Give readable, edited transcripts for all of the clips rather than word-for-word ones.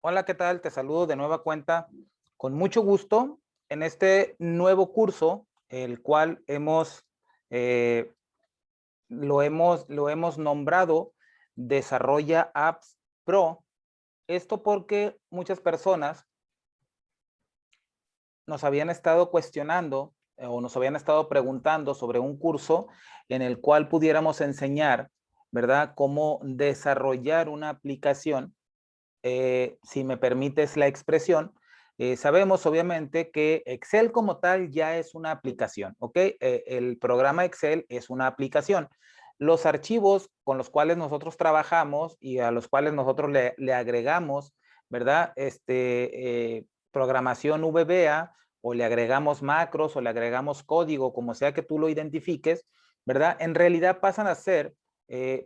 Hola, ¿qué tal? Te saludo de nueva cuenta con mucho gusto en este nuevo curso, el cual eh, lo hemos nombrado Desarrolla Apps Pro. Esto porque muchas personas nos habían estado cuestionando o nos habían estado preguntando sobre un curso en el cual pudiéramos enseñar, ¿verdad?, cómo desarrollar una aplicación. Si me permites la expresión, sabemos obviamente que Excel como tal ya es una aplicación, ¿ok? El programa Excel es una aplicación. Los archivos con los cuales nosotros trabajamos y a los cuales nosotros le agregamos, ¿verdad? Programación VBA, o le agregamos macros o le agregamos código, como sea que tú lo identifiques, ¿verdad? En realidad pasan a ser,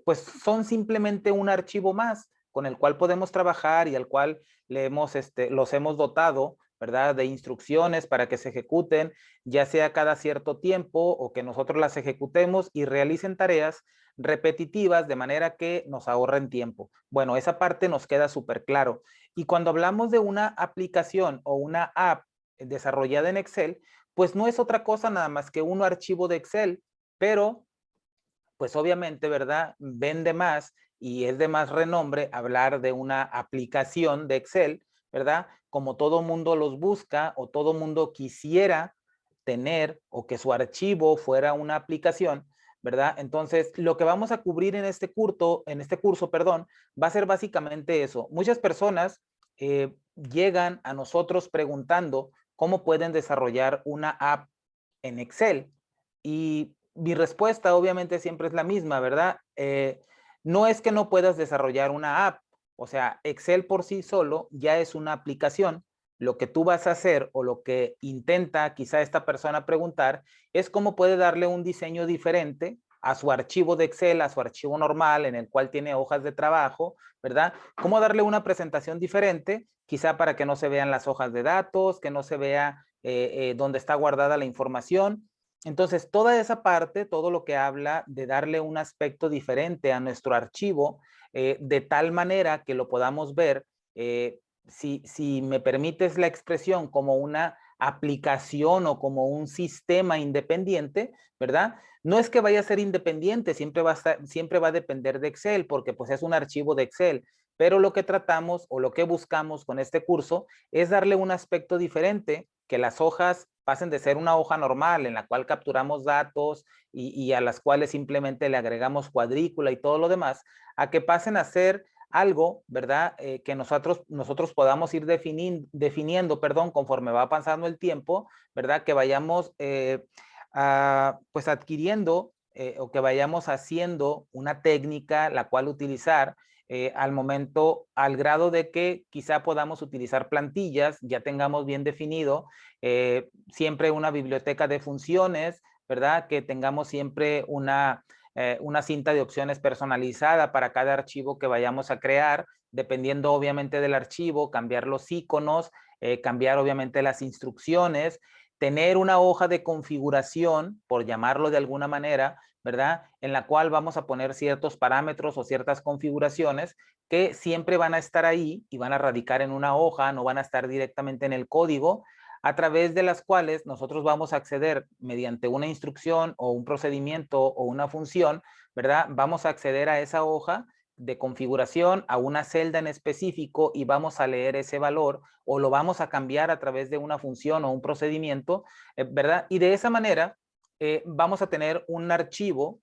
pues son simplemente un archivo más con el cual podemos trabajar y al cual los hemos dotado, ¿verdad?, de instrucciones para que se ejecuten, ya sea cada cierto tiempo o que nosotros las ejecutemos y realicen tareas repetitivas de manera que nos ahorren tiempo. Bueno, esa parte nos queda súper claro. Y cuando hablamos de una aplicación o una app desarrollada en Excel, pues no es otra cosa nada más que un archivo de Excel, pero pues obviamente, ¿verdad? Vende más y es de más renombre hablar de una aplicación de Excel, ¿verdad? Como todo mundo los busca o todo mundo quisiera tener o que su archivo fuera una aplicación, ¿verdad? Entonces, lo que vamos a cubrir en este curso, perdón, va a ser básicamente eso. Muchas personas llegan a nosotros preguntando cómo pueden desarrollar una app en Excel. Y mi respuesta obviamente siempre es la misma, ¿verdad? No es que no puedas desarrollar una app, o sea, Excel por sí solo ya es una aplicación. Lo que tú vas a hacer o lo que intenta quizá esta persona preguntar es cómo puede darle un diseño diferente a su archivo de Excel, a su archivo normal en el cual tiene hojas de trabajo, ¿verdad? Cómo darle una presentación diferente, quizá para que no se vean las hojas de datos, que no se vea dónde está guardada la información. Entonces, toda esa parte, todo lo que habla de darle un aspecto diferente a nuestro archivo, de tal manera que lo podamos ver, si me permites la expresión, como una aplicación o como un sistema independiente, ¿verdad? No es que vaya a ser independiente, siempre va a depender de Excel, porque pues es un archivo de Excel, pero lo que tratamos o lo que buscamos con este curso es darle un aspecto diferente, que las hojas pasen de ser una hoja normal en la cual capturamos datos y a las cuales simplemente le agregamos cuadrícula y todo lo demás, a que pasen a ser algo, ¿verdad? Que nosotros podamos ir definiendo, perdón, conforme va pasando el tiempo, ¿verdad? Que vayamos pues adquiriendo o que vayamos haciendo una técnica la cual utilizar al momento, al grado de que quizá podamos utilizar plantillas, ya tengamos bien definido siempre una biblioteca de funciones, ¿verdad? Que tengamos siempre una cinta de opciones personalizada para cada archivo que vayamos a crear, dependiendo obviamente del archivo, cambiar los iconos, cambiar obviamente las instrucciones, tener una hoja de configuración, por llamarlo de alguna manera, ¿verdad? En la cual vamos a poner ciertos parámetros o ciertas configuraciones que siempre van a estar ahí y van a radicar en una hoja, no van a estar directamente en el código, a través de las cuales nosotros vamos a acceder mediante una instrucción o un procedimiento o una función, ¿verdad? Vamos a acceder a esa hoja de configuración, a una celda en específico y vamos a leer ese valor o lo vamos a cambiar a través de una función o un procedimiento, ¿verdad? Y de esa manera vamos a tener un archivo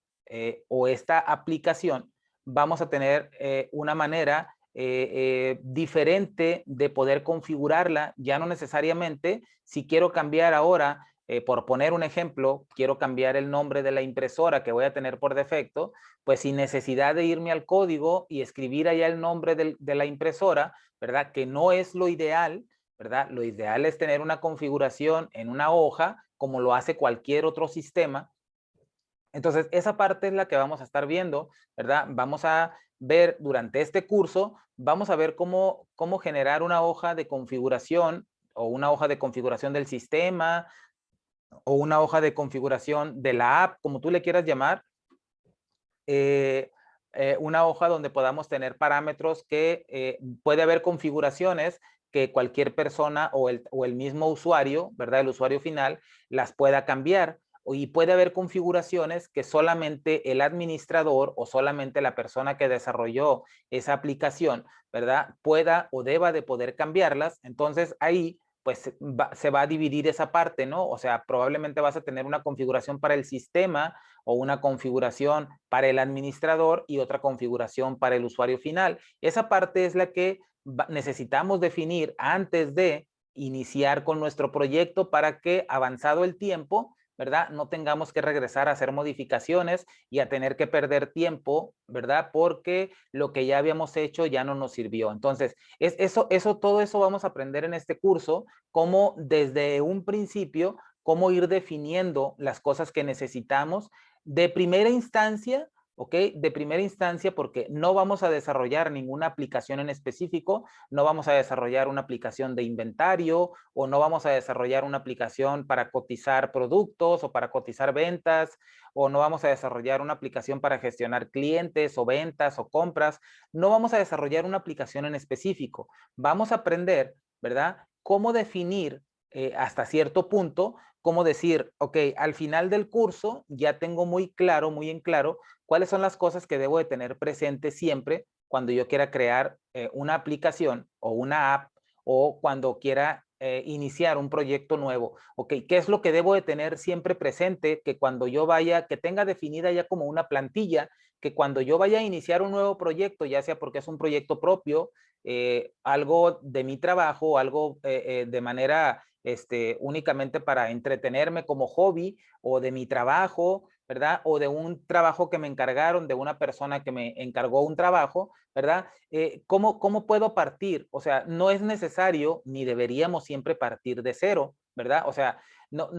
o esta aplicación, vamos a tener una manera diferente de poder configurarla, ya no necesariamente si quiero cambiar ahora, por poner un ejemplo, quiero cambiar el nombre de la impresora que voy a tener por defecto, pues sin necesidad de irme al código y escribir allá el nombre de la impresora, ¿verdad? Que no es lo ideal, ¿verdad? Lo ideal es tener una configuración en una hoja, como lo hace cualquier otro sistema. Entonces, esa parte es la que vamos a estar viendo, ¿verdad? Vamos a ver durante este curso, vamos a ver cómo generar una hoja de configuración o una hoja de configuración del sistema o una hoja de configuración de la app, como tú le quieras llamar, eh, una hoja donde podamos tener parámetros que puede haber configuraciones que cualquier persona o el mismo usuario, ¿verdad? El usuario final, las pueda cambiar. Y puede haber configuraciones que solamente el administrador o solamente la persona que desarrolló esa aplicación, ¿verdad? Pueda o deba de poder cambiarlas. Entonces ahí pues se va a dividir esa parte, ¿no? O sea, probablemente vas a tener una configuración para el sistema o una configuración para el administrador y otra configuración para el usuario final. Esa parte es la que necesitamos definir antes de iniciar con nuestro proyecto para que avanzado el tiempo, ¿verdad? No tengamos que regresar a hacer modificaciones y a tener que perder tiempo, ¿verdad? Porque lo que ya habíamos hecho ya no nos sirvió. Entonces, todo eso vamos a aprender en este curso, cómo desde un principio, cómo ir definiendo las cosas que necesitamos de primera instancia, ¿ok? De primera instancia porque no vamos a desarrollar ninguna aplicación en específico, no vamos a desarrollar una aplicación de inventario o no vamos a desarrollar una aplicación para cotizar productos o para cotizar ventas o no vamos a desarrollar una aplicación para gestionar clientes o ventas o compras, no vamos a desarrollar una aplicación en específico. Vamos a aprender, ¿verdad? Cómo definir hasta cierto punto, cómo decir, ok, al final del curso ya tengo muy claro, muy en claro, cuáles son las cosas que debo de tener presente siempre cuando yo quiera crear una aplicación o una app o cuando quiera iniciar un proyecto nuevo. Ok, ¿qué es lo que debo de tener siempre presente? Que cuando yo vaya, que tenga definida ya como una plantilla, que cuando yo vaya a iniciar un nuevo proyecto, ya sea porque es un proyecto propio, algo de mi trabajo, algo de manera únicamente para entretenerme como hobby o de mi trabajo, ¿verdad? O de un trabajo que me encargaron, de una persona que me encargó un trabajo, ¿verdad? ¿Cómo puedo partir? O sea, no es necesario ni deberíamos siempre partir de cero, ¿verdad? O sea, no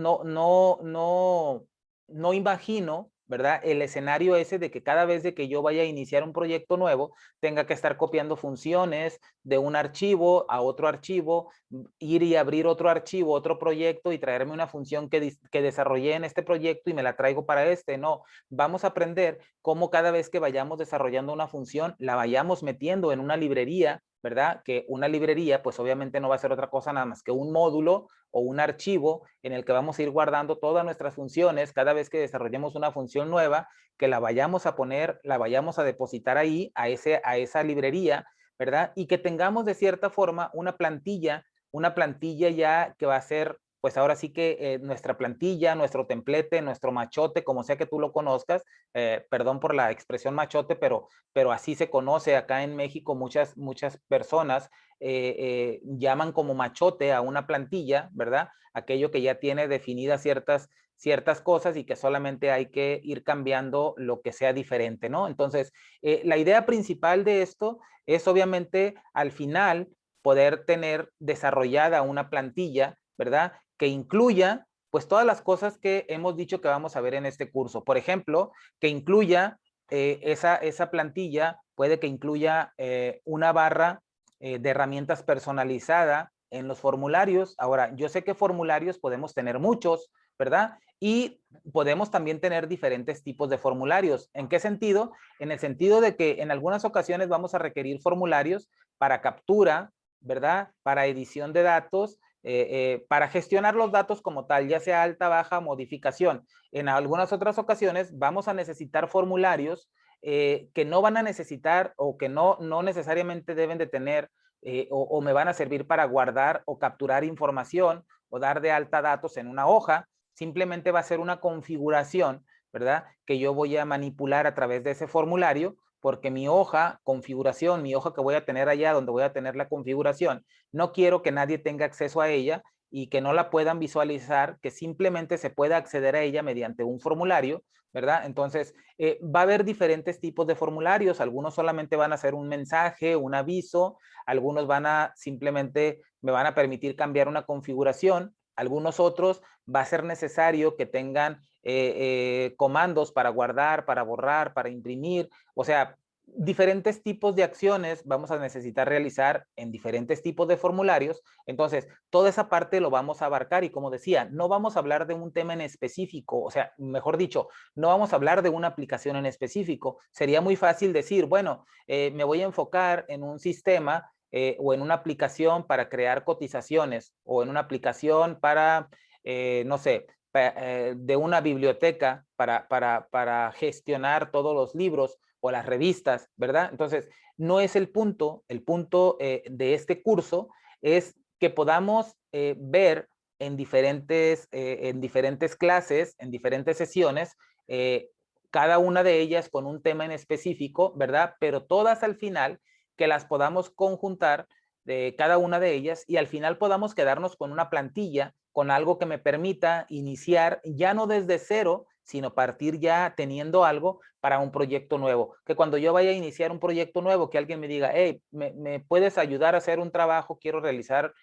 imagino, ¿verdad? El escenario ese de que cada vez de que yo vaya a iniciar un proyecto nuevo, tenga que estar copiando funciones de un archivo a otro archivo, ir y abrir otro archivo, otro proyecto y traerme una función que desarrollé en este proyecto y me la traigo para este. No, vamos a aprender cómo cada vez que vayamos desarrollando una función, la vayamos metiendo en una librería, ¿verdad? Que una librería, pues obviamente no va a ser otra cosa nada más que un módulo o un archivo en el que vamos a ir guardando todas nuestras funciones cada vez que desarrollemos una función nueva, que la vayamos a poner, la vayamos a depositar ahí, a esa librería, ¿verdad? Y que tengamos de cierta forma una plantilla ya que va a ser, pues ahora sí que nuestra plantilla, nuestro templete, nuestro machote, como sea que tú lo conozcas, perdón por la expresión machote, pero así se conoce acá en México, muchas personas llaman como machote a una plantilla, ¿verdad? Aquello que ya tiene definidas ciertas cosas y que solamente hay que ir cambiando lo que sea diferente, ¿no? Entonces, la idea principal de esto es obviamente al final poder tener desarrollada una plantilla, ¿verdad? Que incluya pues todas las cosas que hemos dicho que vamos a ver en este curso. Por ejemplo, que incluya esa plantilla, puede que incluya una barra de herramientas personalizada en los formularios. Ahora, yo sé que formularios podemos tener muchos, ¿verdad? Y podemos también tener diferentes tipos de formularios. ¿En qué sentido? En el sentido de que en algunas ocasiones vamos a requerir formularios para captura, ¿verdad? Para edición de datos, para gestionar los datos como tal, ya sea alta, baja, modificación. En algunas otras ocasiones vamos a necesitar formularios que no van a necesitar o que no necesariamente deben de tener o me van a servir para guardar o capturar información o dar de alta datos en una hoja. Simplemente va a ser una configuración, ¿verdad? Que yo voy a manipular a través de ese formulario porque mi hoja, configuración, mi hoja que voy a tener allá donde voy a tener la configuración, no quiero que nadie tenga acceso a ella y que no la puedan visualizar, que simplemente se pueda acceder a ella mediante un formulario, ¿verdad? Entonces, va a haber diferentes tipos de formularios, algunos solamente van a ser un mensaje, un aviso, algunos simplemente me van a permitir cambiar una configuración, algunos otros va a ser necesario que tengan comandos para guardar, para borrar, para imprimir, o sea, diferentes tipos de acciones vamos a necesitar realizar en diferentes tipos de formularios. Entonces, toda esa parte lo vamos a abarcar y como decía, no vamos a hablar de un tema en específico, o sea, mejor dicho, no vamos a hablar de una aplicación en específico. Sería muy fácil decir, bueno, me voy a enfocar en un sistema o en una aplicación para crear cotizaciones o en una aplicación para, no sé, de una biblioteca para gestionar todos los libros o las revistas, ¿verdad? Entonces, no es el punto de este curso es que podamos ver en diferentes clases, en diferentes sesiones, cada una de ellas con un tema en específico, ¿verdad? Pero todas al final, que las podamos conjuntar de cada una de ellas y al final podamos quedarnos con una plantilla, con algo que me permita iniciar ya no desde cero, sino partir ya teniendo algo para un proyecto nuevo. Que cuando yo vaya a iniciar un proyecto nuevo, que alguien me diga, hey, ¿me puedes ayudar a hacer un trabajo? Quiero realizar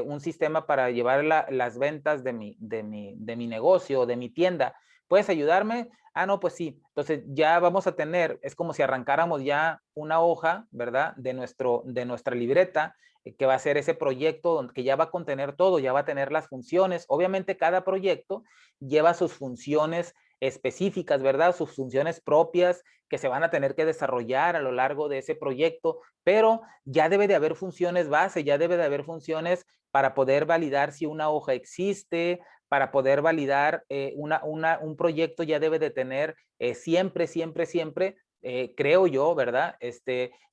un sistema para llevar las ventas de mi negocio, de mi tienda. ¿Puedes ayudarme? Ah, no, pues sí. Entonces ya vamos a tener, es como si arrancáramos ya una hoja, ¿verdad? De nuestra libreta, que va a ser ese proyecto que ya va a contener todo, ya va a tener las funciones. Obviamente cada proyecto lleva sus funciones específicas, ¿verdad? Sus funciones propias que se van a tener que desarrollar a lo largo de ese proyecto, pero ya debe de haber funciones base, ya debe de haber funciones para poder validar si una hoja existe, para poder validar un proyecto ya debe de tener siempre, siempre, siempre, creo yo, ¿verdad?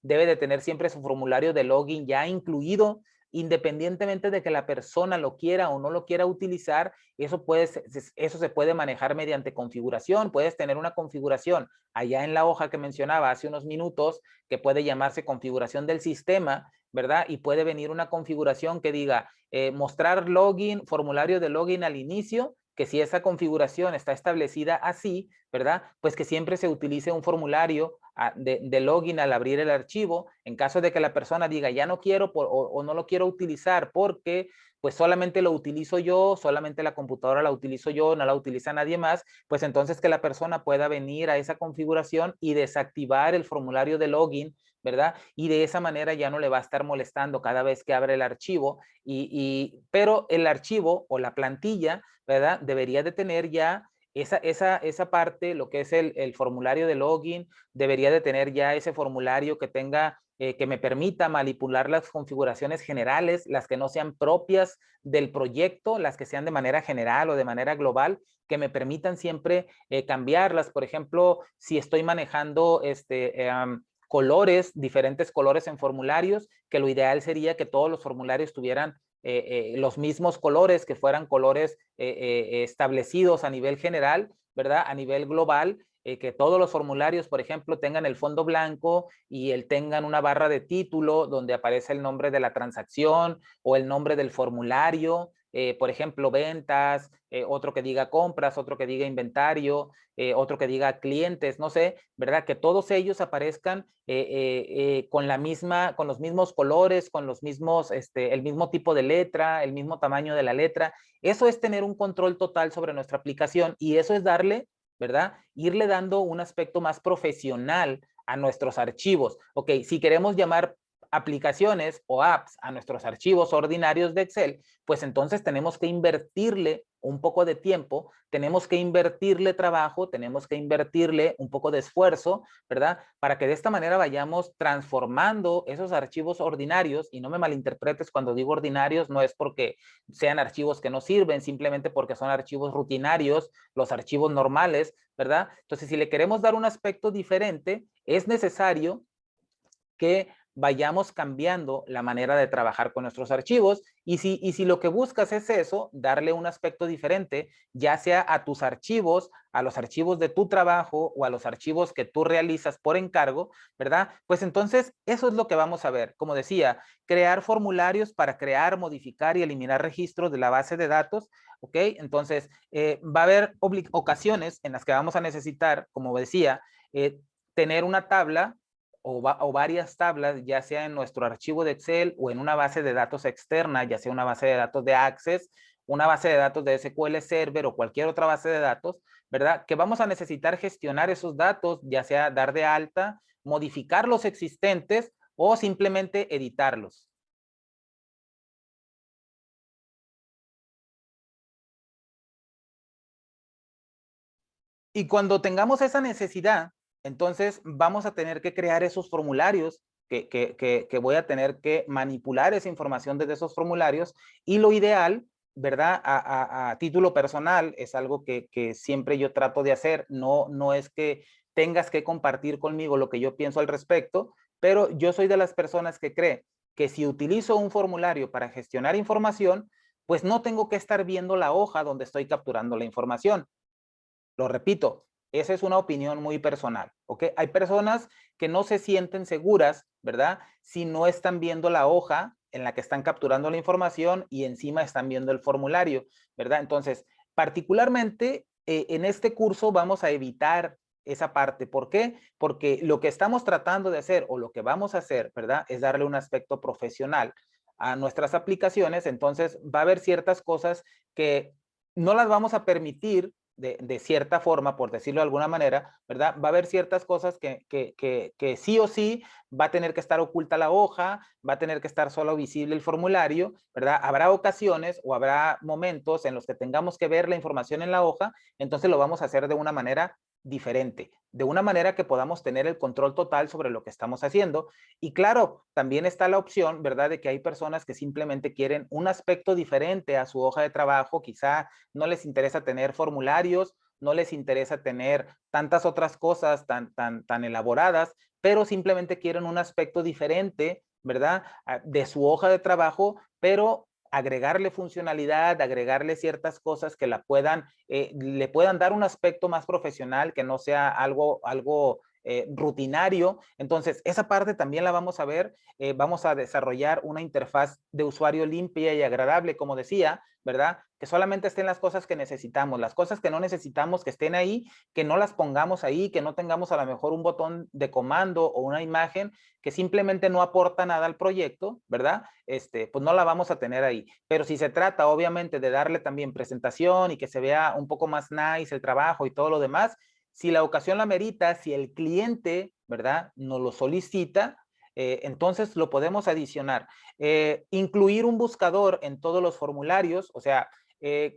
Debe de tener siempre su formulario de login ya incluido, independientemente de que la persona lo quiera o no lo quiera utilizar, eso se puede manejar mediante configuración. Puedes tener una configuración allá en la hoja que mencionaba hace unos minutos, que puede llamarse configuración del sistema, ¿verdad? Y puede venir una configuración que diga mostrar login, formulario de login al inicio, que si esa configuración está establecida así, ¿verdad? Pues que siempre se utilice un formulario de login al abrir el archivo, en caso de que la persona diga ya no quiero o no lo quiero utilizar porque pues solamente lo utilizo yo, solamente la computadora la utilizo yo, no la utiliza nadie más, pues entonces que la persona pueda venir a esa configuración y desactivar el formulario de login, ¿verdad? Y de esa manera ya no le va a estar molestando cada vez que abre el archivo, pero el archivo o la plantilla, ¿verdad? Debería de tener ya esa parte, lo que es el formulario de login, debería de tener ya ese formulario que tenga, que me permita manipular las configuraciones generales, las que no sean propias del proyecto, las que sean de manera general o de manera global, que me permitan siempre cambiarlas. Por ejemplo, si estoy manejando colores, diferentes colores en formularios, que lo ideal sería que todos los formularios tuvieran los mismos colores, que fueran colores establecidos a nivel general, ¿verdad? A nivel global, que todos los formularios, por ejemplo, tengan el fondo blanco y tengan una barra de título donde aparece el nombre de la transacción o el nombre del formulario, por ejemplo, ventas, otro que diga compras, otro que diga inventario, otro que diga clientes, no sé, ¿verdad? Que todos ellos aparezcan con los mismos colores, con los mismos, el mismo tipo de letra, el mismo tamaño de la letra. Eso es tener un control total sobre nuestra aplicación y eso es darle, ¿verdad? Irle dando un aspecto más profesional a nuestros archivos. Ok, si queremos llamar aplicaciones o apps a nuestros archivos ordinarios de Excel, pues entonces tenemos que invertirle un poco de tiempo, tenemos que invertirle trabajo, tenemos que invertirle un poco de esfuerzo, ¿verdad? Para que de esta manera vayamos transformando esos archivos ordinarios, y no me malinterpretes cuando digo ordinarios, no es porque sean archivos que no sirven, simplemente porque son archivos rutinarios, los archivos normales, ¿verdad? Entonces, si le queremos dar un aspecto diferente, es necesario que vayamos cambiando la manera de trabajar con nuestros archivos y si lo que buscas es eso, darle un aspecto diferente, ya sea a tus archivos, a los archivos de tu trabajo o a los archivos que tú realizas por encargo, ¿verdad? Pues entonces eso es lo que vamos a ver. Como decía, crear formularios para crear, modificar y eliminar registros de la base de datos, ¿ok? Entonces va a haber ocasiones en las que vamos a necesitar, como decía, tener una tabla o varias tablas, ya sea en nuestro archivo de Excel o en una base de datos externa, ya sea una base de datos de Access, una base de datos de SQL Server o cualquier otra base de datos, ¿verdad? Que vamos a necesitar gestionar esos datos, ya sea dar de alta, modificar los existentes o simplemente editarlos. Y cuando tengamos esa necesidad, entonces vamos a tener que crear esos formularios que voy a tener que manipular esa información desde esos formularios, y lo ideal, ¿verdad? A título personal, es algo que siempre yo trato de hacer, no es que tengas que compartir conmigo lo que yo pienso al respecto, pero yo soy de las personas que cree que si utilizo un formulario para gestionar información, pues no tengo que estar viendo la hoja donde estoy capturando la información. Lo repito, esa es una opinión muy personal, ¿ok? Hay personas que no se sienten seguras, ¿verdad? Si no están viendo la hoja en la que están capturando la información y encima están viendo el formulario, ¿verdad? Entonces, particularmente en este curso vamos a evitar esa parte. ¿Por qué? Porque lo que estamos tratando de hacer o lo que vamos a hacer, ¿verdad? Es darle un aspecto profesional a nuestras aplicaciones. Entonces, va a haber ciertas cosas que no las vamos a permitir de cierta forma, por decirlo de alguna manera, ¿verdad? Va a haber ciertas cosas que sí o sí va a tener que estar oculta la hoja, va a tener que estar solo visible el formulario, ¿verdad? Habrá ocasiones o habrá momentos en los que tengamos que ver la información en la hoja, entonces lo vamos a hacer de una manera diferente, de una manera que podamos tener el control total sobre lo que estamos haciendo. Y claro, también está la opción, ¿verdad?, de que hay personas que simplemente quieren un aspecto diferente a su hoja de trabajo, quizá no les interesa tener formularios, no les interesa tener tantas otras cosas tan elaboradas, pero simplemente quieren un aspecto diferente, ¿verdad?, de su hoja de trabajo, pero agregarle funcionalidad, agregarle ciertas cosas que le puedan dar un aspecto más profesional, que no sea algo rutinario. Entonces, esa parte también la vamos a ver. Vamos a desarrollar una interfaz de usuario limpia y agradable, como decía, ¿verdad? Que solamente estén las cosas que necesitamos, las cosas que no necesitamos que estén ahí, que no las pongamos ahí, que no tengamos a lo mejor un botón de comando o una imagen que simplemente no aporta nada al proyecto, ¿verdad? Pues no la vamos a tener ahí. Pero si se trata, obviamente, de darle también presentación y que se vea un poco más nice el trabajo y todo lo demás, si la ocasión la merita, si el cliente, ¿verdad?, nos lo solicita, entonces lo podemos adicionar. Incluir un buscador en todos los formularios, o sea,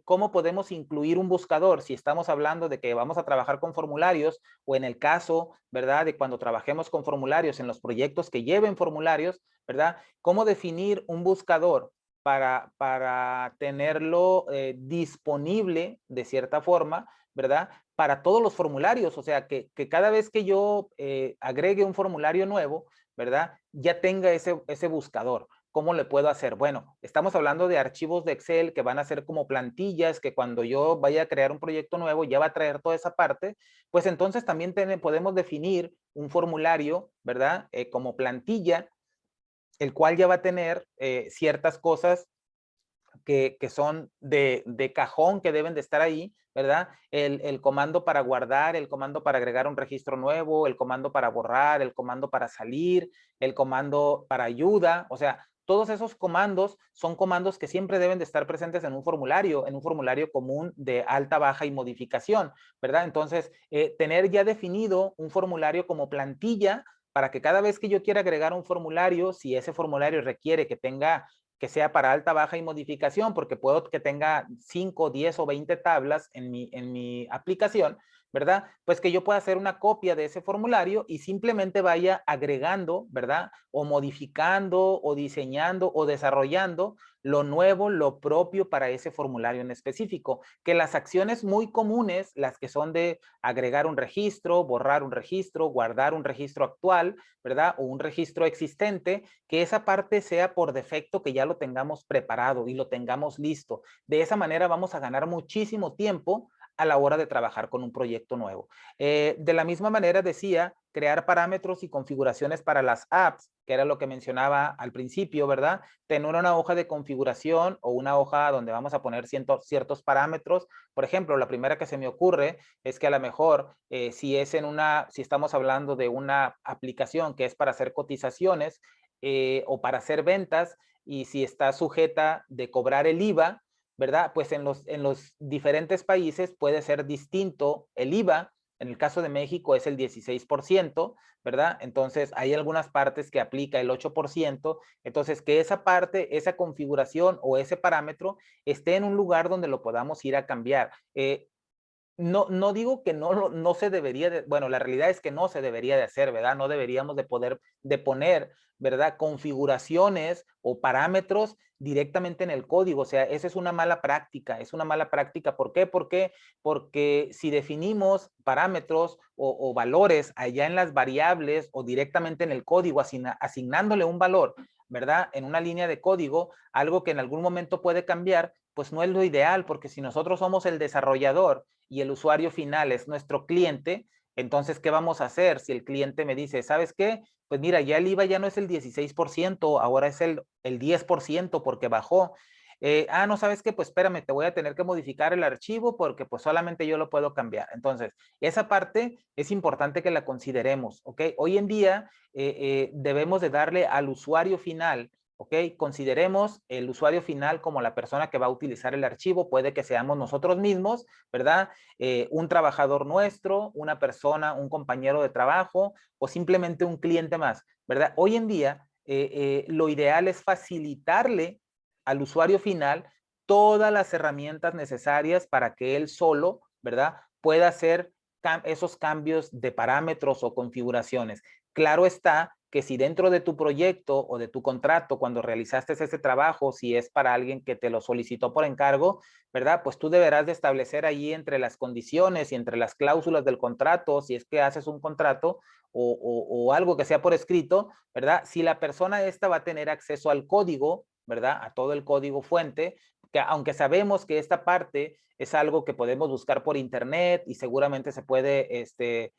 ¿cómo podemos incluir un buscador si estamos hablando de que vamos a trabajar con formularios, o en el caso, ¿verdad?, de cuando trabajemos con formularios en los proyectos que lleven formularios, ¿verdad? ¿Cómo definir un buscador para tenerlo disponible de cierta forma, ¿verdad?, para todos los formularios? O sea, que cada vez que yo agregue un formulario nuevo, ¿verdad?, ya tenga ese buscador. ¿Cómo le puedo hacer? Bueno, estamos hablando de archivos de Excel que van a ser como plantillas, que cuando yo vaya a crear un proyecto nuevo ya va a traer toda esa parte. Pues entonces también podemos definir un formulario, ¿verdad?, como plantilla, el cual ya va a tener ciertas cosas que son de cajón, que deben de estar ahí, ¿verdad? El comando para guardar, el comando para agregar un registro nuevo, el comando para borrar, el comando para salir, el comando para ayuda. O sea, todos esos comandos son comandos que siempre deben de estar presentes en un formulario común de alta, baja y modificación, ¿verdad? Entonces, tener ya definido un formulario como plantilla para que cada vez que yo quiera agregar un formulario, si ese formulario requiere que sea para alta, baja y modificación, porque puedo que tenga 5, 10 o 20 tablas en mi aplicación, ¿verdad? Pues que yo pueda hacer una copia de ese formulario y simplemente vaya agregando, ¿verdad? O modificando, o diseñando, o desarrollando lo nuevo, lo propio para ese formulario en específico. Que las acciones muy comunes, las que son de agregar un registro, borrar un registro, guardar un registro actual, ¿verdad?, o un registro existente, que esa parte sea por defecto, que ya lo tengamos preparado y lo tengamos listo. De esa manera vamos a ganar muchísimo tiempo a la hora de trabajar con un proyecto nuevo. De la misma manera decía, crear parámetros y configuraciones para las apps, que era lo que mencionaba al principio, ¿verdad? Tener una hoja de configuración o una hoja donde vamos a poner ciertos parámetros. Por ejemplo, la primera que se me ocurre es que a lo mejor si estamos hablando de una aplicación que es para hacer cotizaciones o para hacer ventas, y si está sujeta de cobrar el IVA, ¿verdad? Pues en los diferentes países puede ser distinto el IVA, En el caso de México es el 16%, ¿verdad? Entonces, hay algunas partes que aplica el 8%. Entonces, que esa parte, esa configuración o ese parámetro esté en un lugar donde lo podamos ir a cambiar. No digo que no se debería de, bueno, la realidad es que no se debería de hacer, ¿verdad? No deberíamos de poner, ¿verdad? Configuraciones o parámetros directamente en el código. O sea, esa es una mala práctica, es una mala práctica. ¿Por qué? Porque si definimos parámetros o valores allá en las variables o directamente en el código, asignándole un valor, ¿verdad? En una línea de código, algo que en algún momento puede cambiar, pues no es lo ideal, porque si nosotros somos el desarrollador y el usuario final es nuestro cliente, entonces, ¿qué vamos a hacer? Si el cliente me dice, ¿sabes qué? Pues mira, ya el IVA ya no es el 16%, ahora es el 10% porque bajó. No, ¿sabes qué? Pues espérame, te voy a tener que modificar el archivo porque pues solamente yo lo puedo cambiar. Entonces, esa parte es importante que la consideremos, ¿ok? Hoy en día debemos de darle al usuario final, ¿ok? Consideremos el usuario final como la persona que va a utilizar el archivo, puede que seamos nosotros mismos, ¿verdad? Un trabajador nuestro, una persona, un compañero de trabajo o simplemente un cliente más, ¿verdad? Hoy en día lo ideal es facilitarle al usuario final todas las herramientas necesarias para que él solo, ¿verdad? Pueda hacer esos cambios de parámetros o configuraciones. Claro está que si dentro de tu proyecto o de tu contrato, cuando realizaste ese trabajo, si es para alguien que te lo solicitó por encargo, ¿verdad? Pues tú deberás de establecer ahí entre las condiciones y entre las cláusulas del contrato, si es que haces un contrato o algo que sea por escrito, ¿verdad? Si la persona esta va a tener acceso al código, ¿verdad? A todo el código fuente, que aunque sabemos que esta parte es algo que podemos buscar por internet y seguramente se puede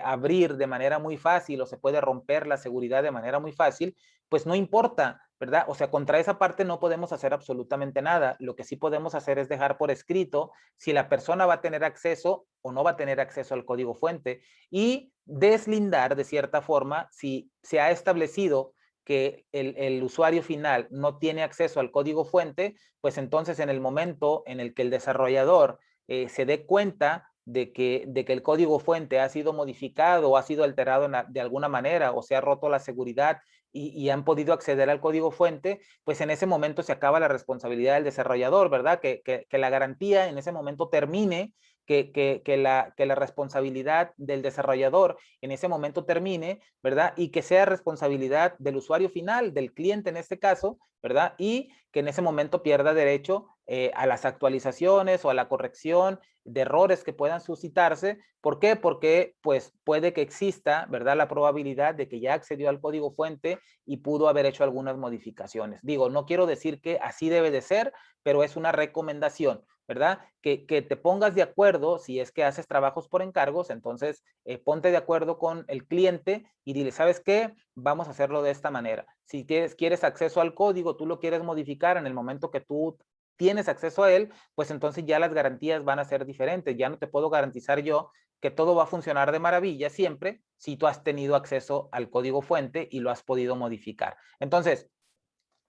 abrir de manera muy fácil o se puede romper la seguridad de manera muy fácil, pues no importa, ¿verdad? O sea, contra esa parte no podemos hacer absolutamente nada. Lo que sí podemos hacer es dejar por escrito si la persona va a tener acceso o no va a tener acceso al código fuente y deslindar de cierta forma si se ha establecido que el usuario final no tiene acceso al código fuente, pues entonces en el momento en el que el desarrollador se dé cuenta de que el código fuente ha sido modificado o ha sido alterado de alguna manera o se ha roto la seguridad y han podido acceder al código fuente, pues en ese momento se acaba la responsabilidad del desarrollador, ¿verdad? Que la garantía en ese momento termine, que la responsabilidad del desarrollador en ese momento termine, ¿verdad? Y que sea responsabilidad del usuario final, del cliente en este caso, ¿verdad? Y que en ese momento pierda derecho a las actualizaciones o a la corrección de errores que puedan suscitarse. ¿Por qué? Porque pues puede que exista, ¿verdad? La probabilidad de que ya accedió al código fuente y pudo haber hecho algunas modificaciones. Digo, no quiero decir que así debe de ser, pero es una recomendación, ¿verdad? Que te pongas de acuerdo, si es que haces trabajos por encargos, entonces ponte de acuerdo con el cliente y dile, ¿sabes qué? Vamos a hacerlo de esta manera. Si quieres acceso al código, tú lo quieres modificar en el momento que tú tienes acceso a él, pues entonces ya las garantías van a ser diferentes. Ya no te puedo garantizar yo que todo va a funcionar de maravilla siempre si tú has tenido acceso al código fuente y lo has podido modificar. Entonces,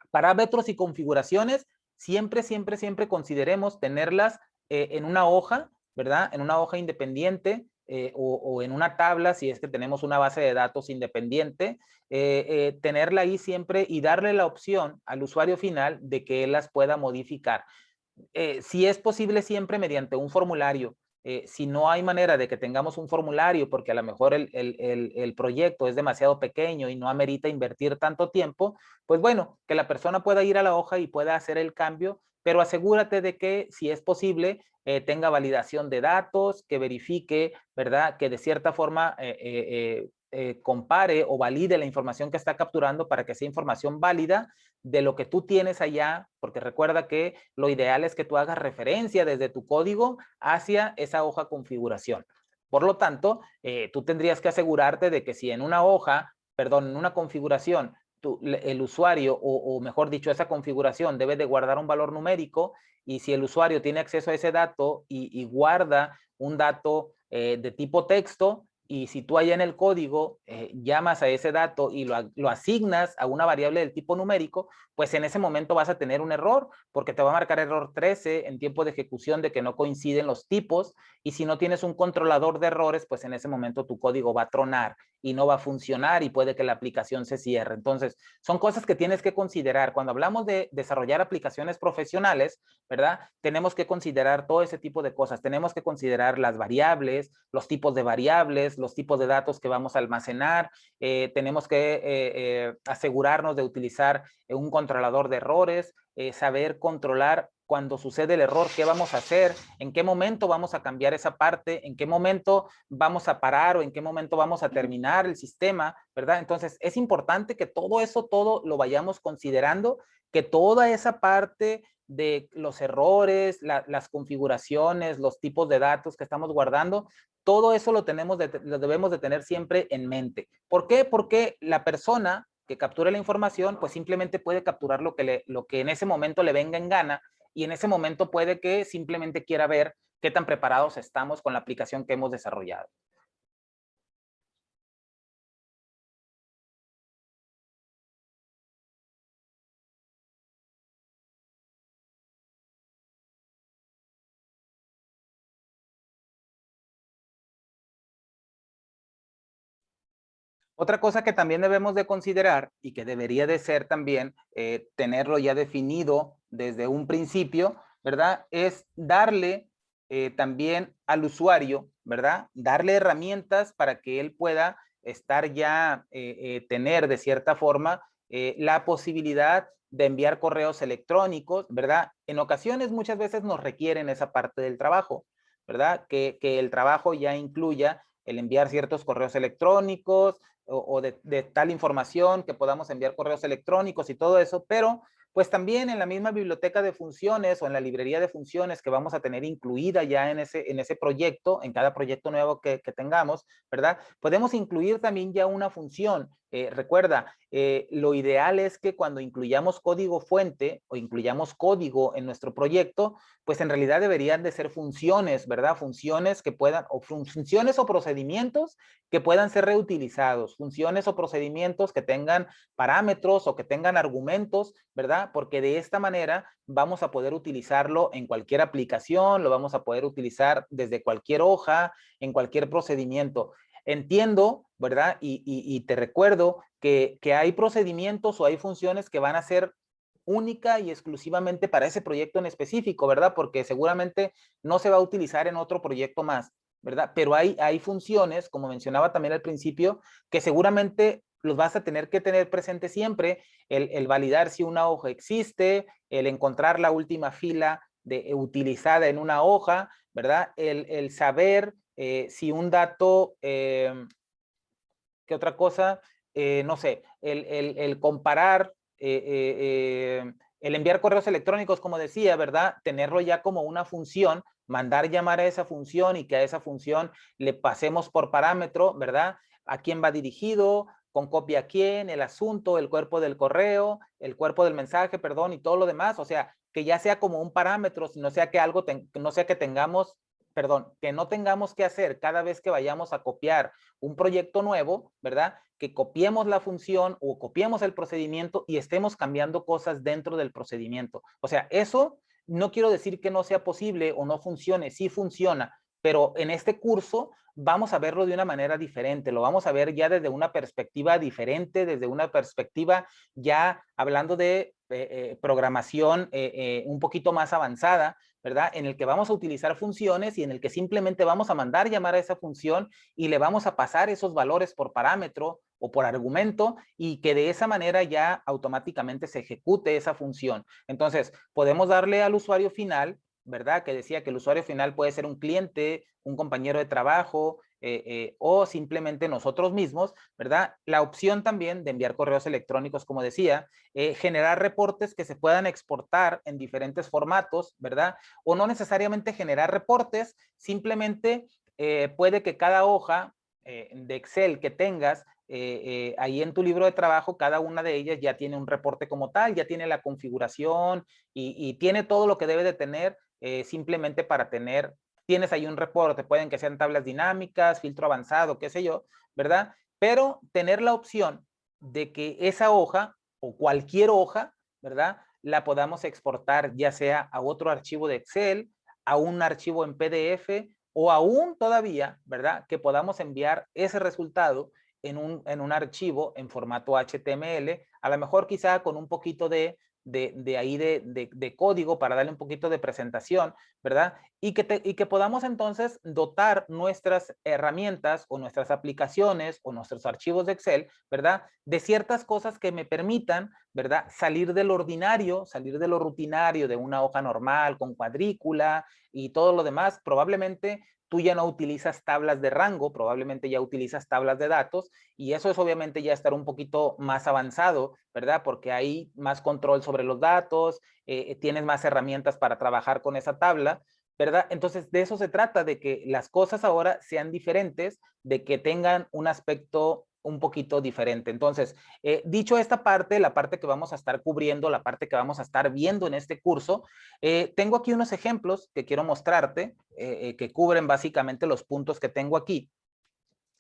parámetros y configuraciones, siempre consideremos tenerlas en una hoja, ¿verdad? En una hoja independiente o en una tabla, si es que tenemos una base de datos independiente, tenerla ahí siempre y darle la opción al usuario final de que él las pueda modificar. Si es posible siempre mediante un formulario. Si no hay manera de que tengamos un formulario porque a lo mejor el proyecto es demasiado pequeño y no amerita invertir tanto tiempo, pues bueno, que la persona pueda ir a la hoja y pueda hacer el cambio, pero asegúrate de que si es posible tenga validación de datos, que verifique, ¿verdad? Que de cierta forma compare o valide la información que está capturando para que sea información válida de lo que tú tienes allá, porque recuerda que lo ideal es que tú hagas referencia desde tu código hacia esa hoja configuración. Por lo tanto, tú tendrías que asegurarte de que si en una hoja, perdón, en una configuración, el usuario, o mejor dicho, esa configuración debe de guardar un valor numérico y si el usuario tiene acceso a ese dato y guarda un dato de tipo texto, y si tú allá en el código llamas a ese dato y lo asignas a una variable del tipo numérico, pues en ese momento vas a tener un error, porque te va a marcar error 13 en tiempo de ejecución de que no coinciden los tipos, y si no tienes un controlador de errores, pues en ese momento tu código va a tronar y no va a funcionar y puede que la aplicación se cierre. Entonces, son cosas que tienes que considerar. Cuando hablamos de desarrollar aplicaciones profesionales, ¿verdad? Tenemos que considerar todo ese tipo de cosas. Tenemos que considerar las variables, los tipos de variables, los tipos de datos que vamos a almacenar. Tenemos que asegurarnos de utilizar un controlador de errores, saber controlar cuando sucede el error, qué vamos a hacer, en qué momento vamos a cambiar esa parte, en qué momento vamos a parar o en qué momento vamos a terminar el sistema, ¿verdad? Entonces, es importante que todo eso, todo lo vayamos considerando, que toda esa parte de los errores, las configuraciones, los tipos de datos que estamos guardando, todo eso lo debemos de tener siempre en mente. ¿Por qué? Porque la persona que capture la información, pues simplemente puede capturar lo que en ese momento le venga en gana, y en ese momento puede que simplemente quiera ver qué tan preparados estamos con la aplicación que hemos desarrollado. Otra cosa que también debemos de considerar y que debería de ser también tenerlo ya definido desde un principio, ¿verdad? Es darle también al usuario, ¿verdad? Darle herramientas para que él pueda estar ya, tener de cierta forma la posibilidad de enviar correos electrónicos, ¿verdad? En ocasiones muchas veces nos requieren esa parte del trabajo, ¿verdad? Que el trabajo ya incluya el enviar ciertos correos electrónicos, o de tal información que podamos enviar correos electrónicos y todo eso, pero pues también en la misma biblioteca de funciones o en la librería de funciones que vamos a tener incluida ya en ese proyecto, en cada proyecto nuevo que tengamos, ¿verdad? Podemos incluir también ya una función. Recuerda, lo ideal es que cuando incluyamos código fuente o incluyamos código en nuestro proyecto, pues en realidad deberían de ser funciones, ¿verdad? Funciones que puedan, o funciones o procedimientos que puedan ser reutilizados, funciones o procedimientos que tengan parámetros o que tengan argumentos, ¿verdad? Porque de esta manera vamos a poder utilizarlo en cualquier aplicación, lo vamos a poder utilizar desde cualquier hoja, en cualquier procedimiento. Entiendo, ¿verdad? Y te recuerdo que hay procedimientos o hay funciones que van a ser única y exclusivamente para ese proyecto en específico, ¿verdad? Porque seguramente no se va a utilizar en otro proyecto más, ¿verdad? Pero hay funciones, como mencionaba también al principio, que seguramente los vas a tener que tener presente siempre, el validar si una hoja existe, el encontrar la última fila utilizada en una hoja, ¿verdad? El saber si un dato, ¿qué otra cosa? No sé, el comparar, el enviar correos electrónicos, como decía, ¿verdad? Tenerlo ya como una función, mandar llamar a esa función y que a esa función le pasemos por parámetro, ¿verdad? A quién va dirigido, con copia a quién, el asunto, el cuerpo del correo, el cuerpo del mensaje, perdón, y todo lo demás. O sea, que ya sea como un parámetro, no sea que algo, no sea que tengamos, perdón, que no tengamos que hacer cada vez que vayamos a copiar un proyecto nuevo, ¿verdad? Que copiemos la función o copiemos el procedimiento y estemos cambiando cosas dentro del procedimiento. O sea, eso no quiero decir que no sea posible o no funcione, sí funciona, pero en este curso vamos a verlo de una manera diferente, lo vamos a ver ya desde una perspectiva diferente, desde una perspectiva ya hablando de programación un poquito más avanzada, ¿verdad? En el que vamos a utilizar funciones y en el que simplemente vamos a mandar llamar a esa función y le vamos a pasar esos valores por parámetro o por argumento y que de esa manera ya automáticamente se ejecute esa función. Entonces, podemos darle al usuario final, ¿verdad? Que decía que el usuario final puede ser un cliente, un compañero de trabajo, o simplemente nosotros mismos, ¿verdad? La opción también de enviar correos electrónicos, como decía, generar reportes que se puedan exportar en diferentes formatos, ¿verdad? O no necesariamente generar reportes, simplemente puede que cada hoja de Excel que tengas ahí en tu libro de trabajo, cada una de ellas ya tiene un reporte como tal, ya tiene la configuración y tiene todo lo que debe de tener simplemente para tener tienes ahí un reporte, pueden que sean tablas dinámicas, filtro avanzado, qué sé yo, ¿verdad? Pero tener la opción de que esa hoja o cualquier hoja, ¿verdad? La podamos exportar ya sea a otro archivo de Excel, a un archivo en PDF o aún todavía, ¿verdad? Que podamos enviar ese resultado en un archivo en formato HTML, a lo mejor quizá con un poquito de código para darle un poquito de presentación, ¿verdad? Y que podamos entonces dotar nuestras herramientas o nuestras aplicaciones o nuestros archivos de Excel, ¿verdad? De ciertas cosas que me permitan, ¿verdad? Salir del ordinario, salir de lo rutinario de una hoja normal con cuadrícula y todo lo demás. Probablemente tú ya no utilizas tablas de rango, probablemente ya utilizas tablas de datos y eso es obviamente ya estar un poquito más avanzado, ¿verdad? Porque hay más control sobre los datos, tienes más herramientas para trabajar con esa tabla, ¿verdad? Entonces de eso se trata, de que las cosas ahora sean diferentes, de que tengan un aspecto un poquito diferente. Entonces, dicho esta parte, la parte que vamos a estar cubriendo, la parte que vamos a estar viendo en este curso, tengo aquí unos ejemplos que quiero mostrarte, que cubren básicamente los puntos que tengo aquí.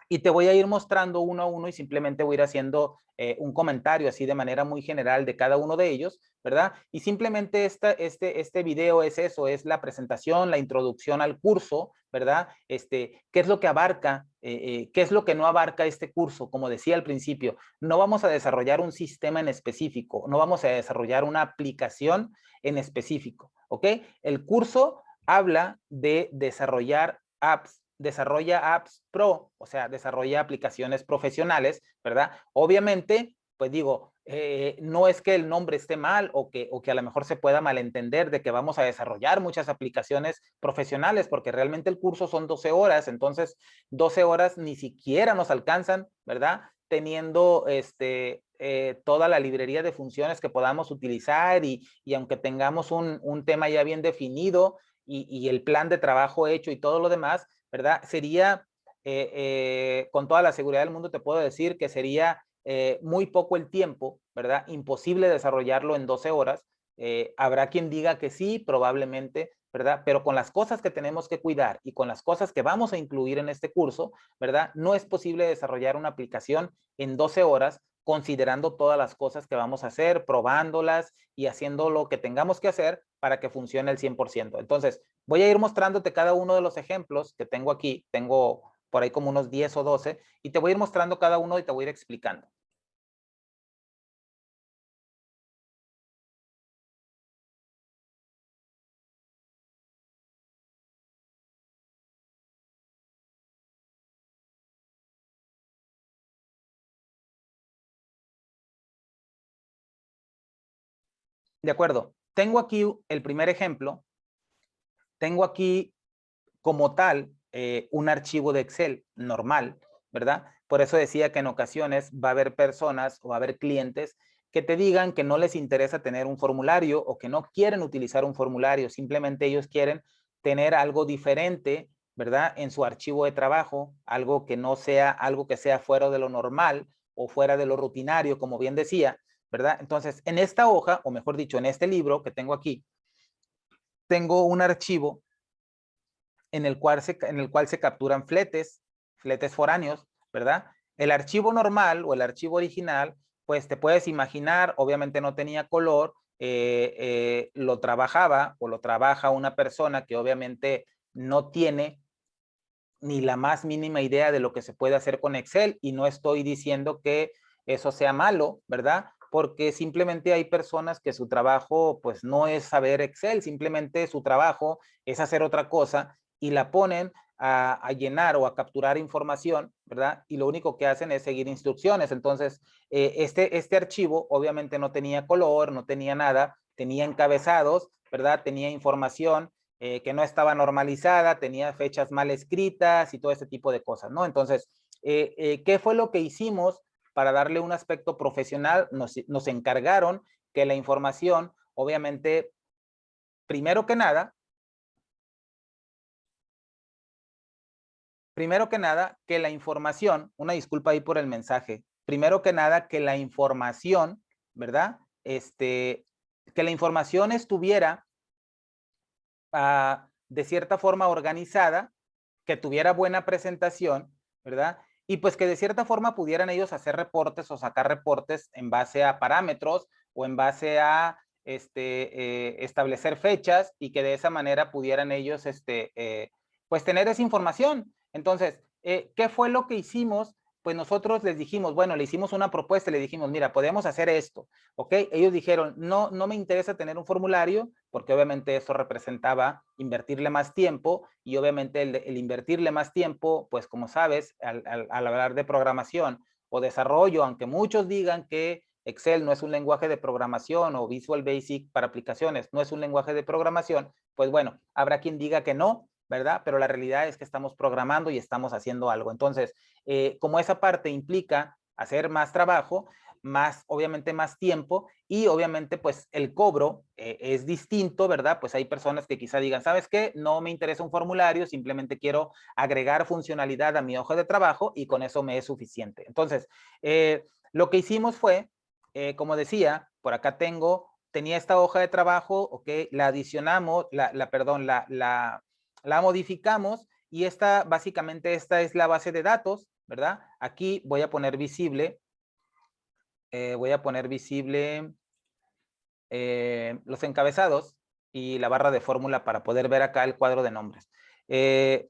Y te voy a ir mostrando uno a uno y simplemente voy a ir haciendo un comentario así de manera muy general de cada uno de ellos, ¿verdad? Y simplemente este video es eso, es la presentación, la introducción al curso, ¿verdad? ¿Qué es lo que abarca? ¿Qué es lo que no abarca este curso? Como decía al principio, no vamos a desarrollar un sistema en específico, no vamos a desarrollar una aplicación en específico, ¿ok? El curso habla de desarrollar apps, desarrolla apps pro, o sea, desarrolla aplicaciones profesionales, ¿verdad? Obviamente, pues digo, no es que el nombre esté mal o que a lo mejor se pueda malentender de que vamos a desarrollar muchas aplicaciones profesionales, porque realmente el curso son 12 horas, entonces 12 horas ni siquiera nos alcanzan, ¿verdad? Teniendo toda la librería de funciones que podamos utilizar y aunque tengamos un tema ya bien definido y el plan de trabajo hecho y todo lo demás, ¿verdad? Sería, con toda la seguridad del mundo te puedo decir que sería muy poco el tiempo, ¿verdad? Imposible desarrollarlo en 12 horas. Habrá quien diga que sí, probablemente, ¿verdad? Pero con las cosas que tenemos que cuidar y con las cosas que vamos a incluir en este curso, ¿verdad? No es posible desarrollar una aplicación en 12 horas considerando todas las cosas que vamos a hacer, probándolas y haciendo lo que tengamos que hacer para que funcione el 100%. Entonces, voy a ir mostrándote cada uno de los ejemplos que tengo aquí. Tengo por ahí como unos 10 o 12 y te voy a ir mostrando cada uno y te voy a ir explicando. De acuerdo. Tengo aquí el primer ejemplo. Tengo aquí como tal un archivo de Excel normal, ¿verdad? Por eso decía que en ocasiones va a haber personas o va a haber clientes que te digan que no les interesa tener un formulario o que no quieren utilizar un formulario, simplemente ellos quieren tener algo diferente, ¿verdad? En su archivo de trabajo, algo que no sea, algo que sea fuera de lo normal o fuera de lo rutinario, como bien decía, ¿verdad? Entonces, en esta hoja, o mejor dicho, en este libro que tengo aquí, tengo un archivo en el cual se capturan fletes foráneos, ¿verdad? El archivo normal o el archivo original, pues te puedes imaginar, obviamente no tenía color, lo trabajaba o lo trabaja una persona que obviamente no tiene ni la más mínima idea de lo que se puede hacer con Excel y no estoy diciendo que eso sea malo, ¿verdad? Porque simplemente hay personas que su trabajo pues no es saber Excel, simplemente su trabajo es hacer otra cosa y la ponen a llenar o a capturar información, ¿verdad? Y lo único que hacen es seguir instrucciones. Entonces, este archivo obviamente no tenía color, no tenía nada, tenía encabezados, ¿verdad? Tenía información que no estaba normalizada, tenía fechas mal escritas y todo este tipo de cosas, ¿no? Entonces, ¿qué fue lo que hicimos para darle un aspecto profesional? Nos encargaron que la información, obviamente, primero que nada, que la información, una disculpa ahí por el mensaje, primero que nada, que la información, ¿verdad? Que la información estuviera de cierta forma organizada, que tuviera buena presentación, ¿verdad? Y pues que de cierta forma pudieran ellos hacer reportes o sacar reportes en base a parámetros o en base a establecer fechas y que de esa manera pudieran ellos pues tener esa información. Entonces, ¿qué fue lo que hicimos? Pues nosotros les dijimos, bueno, le hicimos una propuesta, le dijimos, mira, podemos hacer esto, ¿ok? Ellos dijeron, no, no me interesa tener un formulario, porque obviamente eso representaba invertirle más tiempo, y obviamente el invertirle más tiempo, pues como sabes, al hablar de programación o desarrollo, aunque muchos digan que Excel no es un lenguaje de programación o Visual Basic para aplicaciones no es un lenguaje de programación, pues bueno, habrá quien diga que no, ¿verdad? Pero la realidad es que estamos programando y estamos haciendo algo. Entonces, como esa parte implica hacer más trabajo, más, obviamente más tiempo, y obviamente pues el cobro es distinto, ¿verdad? Pues hay personas que quizá digan, ¿sabes qué? No me interesa un formulario, simplemente quiero agregar funcionalidad a mi hoja de trabajo y con eso me es suficiente. Entonces, lo que hicimos fue, como decía, por acá tenía esta hoja de trabajo, ok, la adicionamos, la modificamos, y básicamente esta es la base de datos, ¿verdad? Aquí voy a poner visible, los encabezados y la barra de fórmula para poder ver acá el cuadro de nombres. Ahí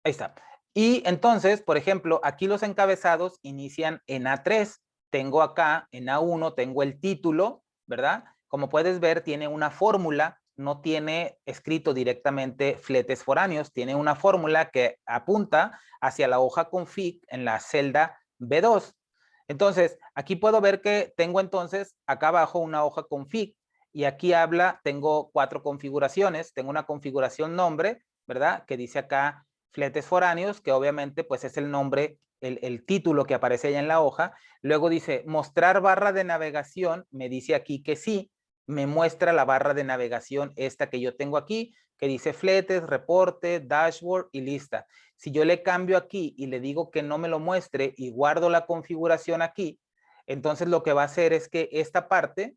está. Y entonces, por ejemplo, aquí los encabezados inician en A3. Tengo acá en A1, tengo el título, ¿verdad? Como puedes ver, tiene una fórmula, no tiene escrito directamente fletes foráneos, tiene una fórmula que apunta hacia la hoja config en la celda B2. Entonces, aquí puedo ver que tengo entonces acá abajo una hoja config, y aquí tengo 4 configuraciones. Tengo una configuración nombre, ¿verdad? Que dice acá fletes foráneos, que obviamente pues es el nombre, el título que aparece allá en la hoja. Luego dice mostrar barra de navegación, me dice aquí que sí, me muestra la barra de navegación esta que yo tengo aquí, que dice fletes, reporte, dashboard y lista. Si yo le cambio aquí y le digo que no me lo muestre y guardo la configuración aquí, entonces lo que va a hacer es que esta parte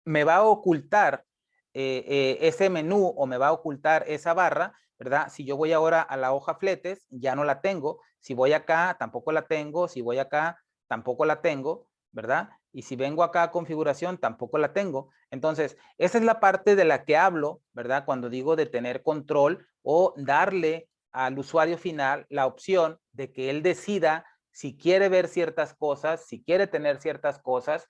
me va a ocultar ese menú, o me va a ocultar esa barra, ¿verdad? Si yo voy ahora a la hoja fletes, ya no la tengo. Si voy acá, tampoco la tengo. Si voy acá, tampoco la tengo, ¿verdad? Y si vengo acá a configuración, tampoco la tengo. Entonces, esa es la parte de la que hablo, ¿verdad? Cuando digo de tener control o darle al usuario final la opción de que él decida si quiere ver ciertas cosas, si quiere tener ciertas cosas.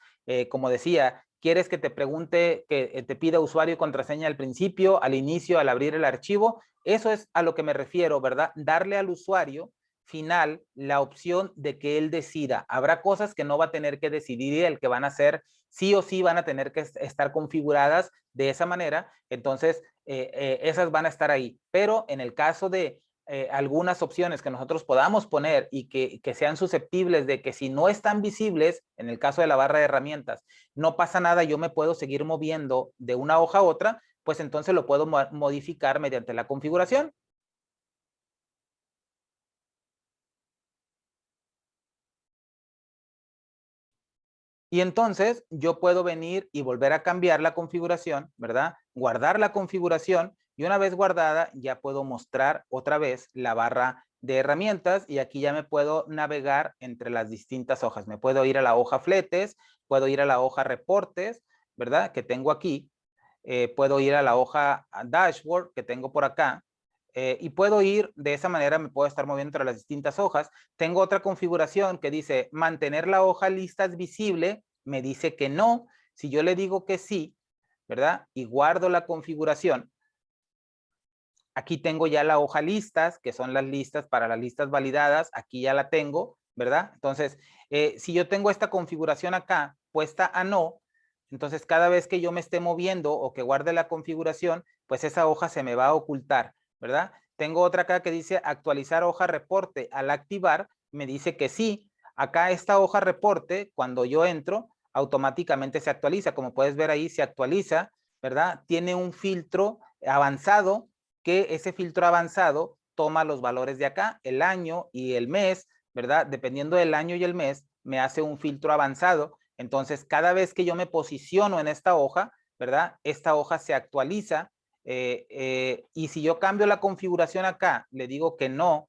Como decía, quieres que te pregunte, que te pida usuario y contraseña al principio, al inicio, al abrir el archivo. Eso es a lo que me refiero, ¿verdad? Darle al usuario final la opción de que él decida. Habrá cosas que no va a tener que decidir él, que van a ser sí o sí van a tener que estar configuradas de esa manera. Entonces, esas van a estar ahí. Pero en el caso de algunas opciones que nosotros podamos poner y que sean susceptibles de que si no están visibles, en el caso de la barra de herramientas, no pasa nada, yo me puedo seguir moviendo de una hoja a otra, pues entonces lo puedo modificar mediante la configuración. Y entonces yo puedo venir y volver a cambiar la configuración, ¿verdad? Guardar la configuración, y una vez guardada ya puedo mostrar otra vez la barra de herramientas, y aquí ya me puedo navegar entre las distintas hojas. Me puedo ir a la hoja fletes, puedo ir a la hoja reportes, ¿verdad? Que tengo aquí. Puedo ir a la hoja dashboard que tengo por acá. Y puedo ir, de esa manera me puedo estar moviendo entre las distintas hojas. Tengo otra configuración que dice mantener la hoja listas visible, me dice que no. Si yo le digo que sí, ¿verdad? Y guardo la configuración, aquí tengo ya la hoja listas, que son las listas para las listas validadas, aquí ya la tengo, ¿verdad? Entonces, si yo tengo esta configuración acá puesta a no, entonces cada vez que yo me esté moviendo o que guarde la configuración, pues esa hoja se me va a ocultar, ¿verdad? Tengo otra acá que dice actualizar hoja reporte. Al activar, me dice que sí. Acá esta hoja reporte, cuando yo entro, automáticamente se actualiza. Como puedes ver ahí, se actualiza, ¿verdad? Tiene un filtro avanzado, que ese filtro avanzado toma los valores de acá, el año y el mes, ¿verdad? Dependiendo del año y el mes, me hace un filtro avanzado. Entonces, cada vez que yo me posiciono en esta hoja, ¿verdad? Esta hoja se actualiza y si yo cambio la configuración acá, le digo que no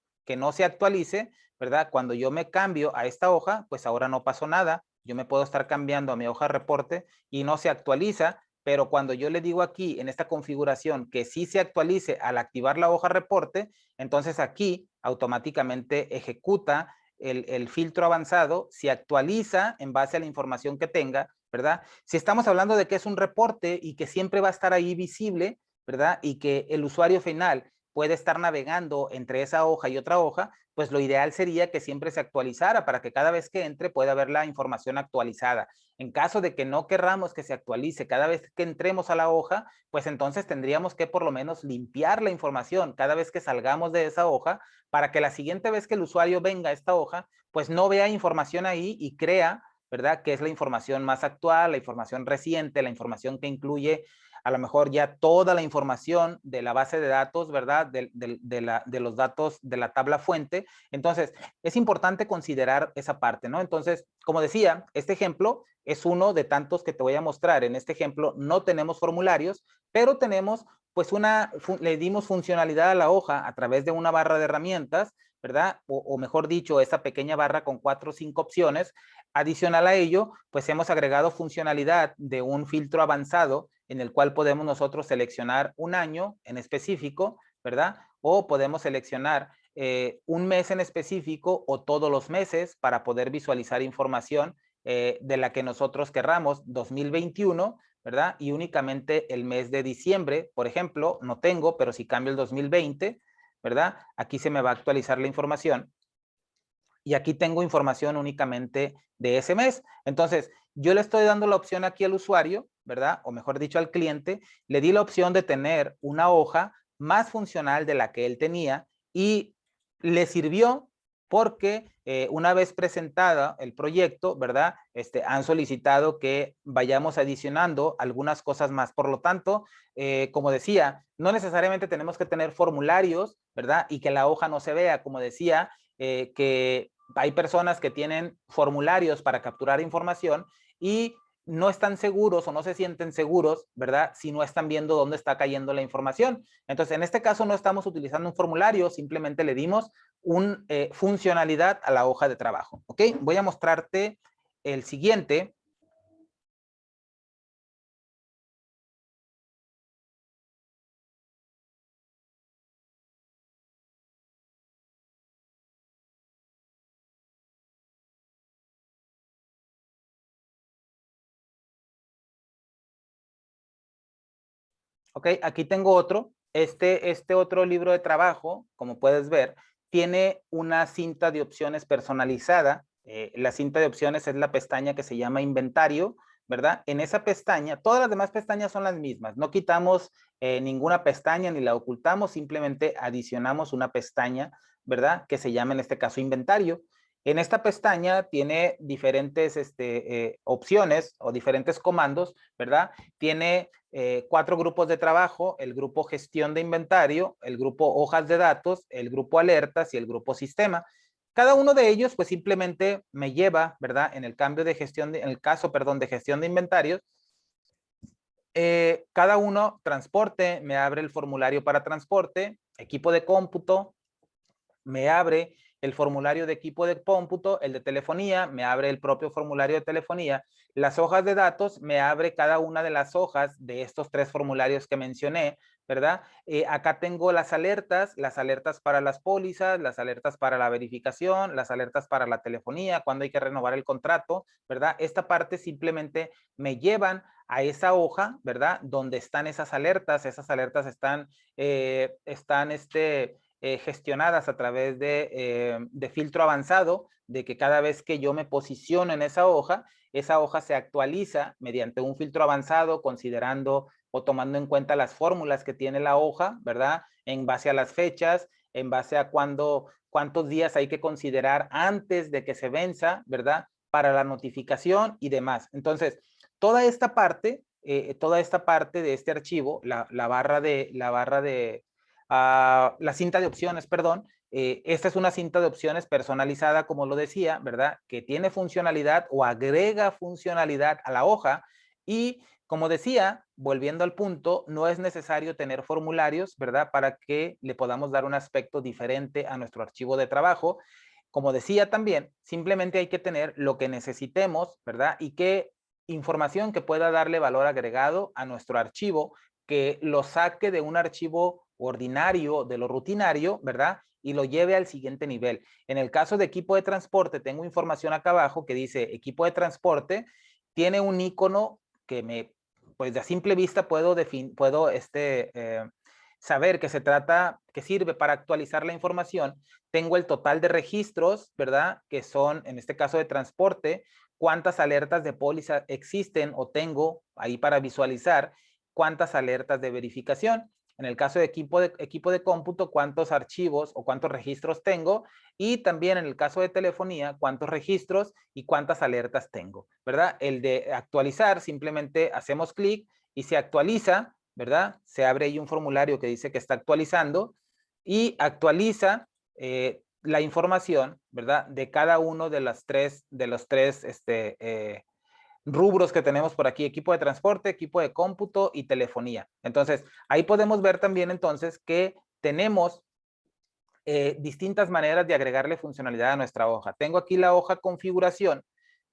se actualice, ¿verdad? Cuando yo me cambio a esta hoja, pues ahora no pasó nada. Yo me puedo estar cambiando a mi hoja de reporte y no se actualiza, pero cuando yo le digo aquí en esta configuración que sí se actualice al activar la hoja reporte, entonces aquí automáticamente ejecuta el filtro avanzado, se actualiza en base a la información que tenga, ¿verdad? Si estamos hablando de que es un reporte y que siempre va a estar ahí visible, ¿verdad? Y que el usuario final puede estar navegando entre esa hoja y otra hoja, pues lo ideal sería que siempre se actualizara para que cada vez que entre pueda ver la información actualizada. En caso de que no querramos que se actualice cada vez que entremos a la hoja, pues entonces tendríamos que por lo menos limpiar la información cada vez que salgamos de esa hoja para que la siguiente vez que el usuario venga a esta hoja, pues no vea información ahí y crea, ¿verdad? Que es la información más actual, la información reciente, la información que incluye a lo mejor ya toda la información de la base de datos, ¿verdad? De los datos de la tabla fuente. Entonces, es importante considerar esa parte, ¿no? Entonces, como decía, este ejemplo es uno de tantos que te voy a mostrar. En este ejemplo no tenemos formularios, pero tenemos pues le dimos funcionalidad a la hoja a través de una barra de herramientas, ¿verdad? O mejor dicho, esa pequeña barra con 4 o 5 opciones. Adicional a ello, pues hemos agregado funcionalidad de un filtro avanzado en el cual podemos nosotros seleccionar un año en específico, ¿verdad? O podemos seleccionar un mes en específico o todos los meses para poder visualizar información de la que nosotros querramos, 2021, ¿verdad? Y únicamente el mes de diciembre, por ejemplo, no tengo, pero si cambio el 2020, ¿verdad? Aquí se me va a actualizar la información y aquí tengo información únicamente de ese mes. Entonces, yo le estoy dando la opción aquí al usuario, ¿verdad? O mejor dicho, al cliente, le di la opción de tener una hoja más funcional de la que él tenía y le sirvió porque una vez presentado el proyecto, ¿verdad? Han solicitado que vayamos adicionando algunas cosas más. Por lo tanto, como decía, no necesariamente tenemos que tener formularios, ¿verdad? Y que la hoja no se vea, como decía, que hay personas que tienen formularios para capturar información y no están seguros o no se sienten seguros, ¿verdad? Si no están viendo dónde está cayendo la información. Entonces, en este caso no estamos utilizando un formulario, simplemente le dimos una funcionalidad a la hoja de trabajo, ¿ok? Voy a mostrarte el siguiente. Ok, aquí tengo otro. Este otro libro de trabajo, como puedes ver, tiene una cinta de opciones personalizada. La cinta de opciones es la pestaña que se llama inventario, ¿verdad? En esa pestaña, todas las demás pestañas son las mismas. No quitamos ninguna pestaña ni la ocultamos, simplemente adicionamos una pestaña, ¿verdad? Que se llama en este caso inventario. En esta pestaña tiene diferentes opciones o diferentes comandos, ¿verdad? Tiene 4 grupos de trabajo: el grupo gestión de inventario, el grupo hojas de datos, el grupo alertas y el grupo sistema. Cada uno de ellos pues simplemente me lleva, ¿verdad? En el cambio de gestión, en el caso, perdón, de gestión de inventarios, cada uno, transporte, me abre el formulario para transporte, equipo de cómputo, me abre el formulario de equipo de cómputo, el de telefonía, me abre el propio formulario de telefonía. Las hojas de datos, me abre cada una de las hojas de estos 3 formularios que mencioné, ¿verdad? Acá tengo las alertas para las pólizas, las alertas para la verificación, las alertas para la telefonía, cuando hay que renovar el contrato, ¿verdad? Esta parte simplemente me llevan a esa hoja, ¿verdad? Donde están esas alertas están gestionadas a través de filtro avanzado, de que cada vez que yo me posiciono en esa hoja se actualiza mediante un filtro avanzado, considerando o tomando en cuenta las fórmulas que tiene la hoja, ¿verdad? En base a las fechas, en base a cuántos días hay que considerar antes de que se venza, ¿verdad? Para la notificación y demás. Entonces, toda esta parte de este archivo, la barra de la cinta de opciones, perdón. Esta es una cinta de opciones personalizada, como lo decía, ¿verdad? Que tiene funcionalidad o agrega funcionalidad a la hoja y Como decía, volviendo al punto, no es necesario tener formularios, ¿verdad? Para que le podamos dar un aspecto diferente a nuestro archivo de trabajo. Como decía también, simplemente hay que tener lo que necesitemos, ¿verdad? Y qué información que pueda darle valor agregado a nuestro archivo, que lo saque de un archivo ordinario, de lo rutinario, ¿verdad? Y lo lleve al siguiente nivel. En el caso de equipo de transporte, tengo información acá abajo que dice equipo de transporte, tiene un icono que pues de a simple vista puedo saber que se trata, que sirve para actualizar la información. Tengo el total de registros, ¿verdad? Que son, en este caso de transporte, cuántas alertas de póliza existen o tengo ahí para visualizar, cuántas alertas de verificación. En el caso de equipo de cómputo, cuántos archivos o cuántos registros tengo. Y también en el caso de telefonía, cuántos registros y cuántas alertas tengo, ¿verdad? El de actualizar, simplemente hacemos clic y se actualiza, ¿verdad? Se abre ahí un formulario que dice que está actualizando y actualiza la información, ¿verdad? De cada uno de los tres rubros que tenemos por aquí, equipo de transporte, equipo de cómputo y telefonía. Entonces, ahí podemos ver también entonces que tenemos distintas maneras de agregarle funcionalidad a nuestra hoja. Tengo aquí la hoja configuración,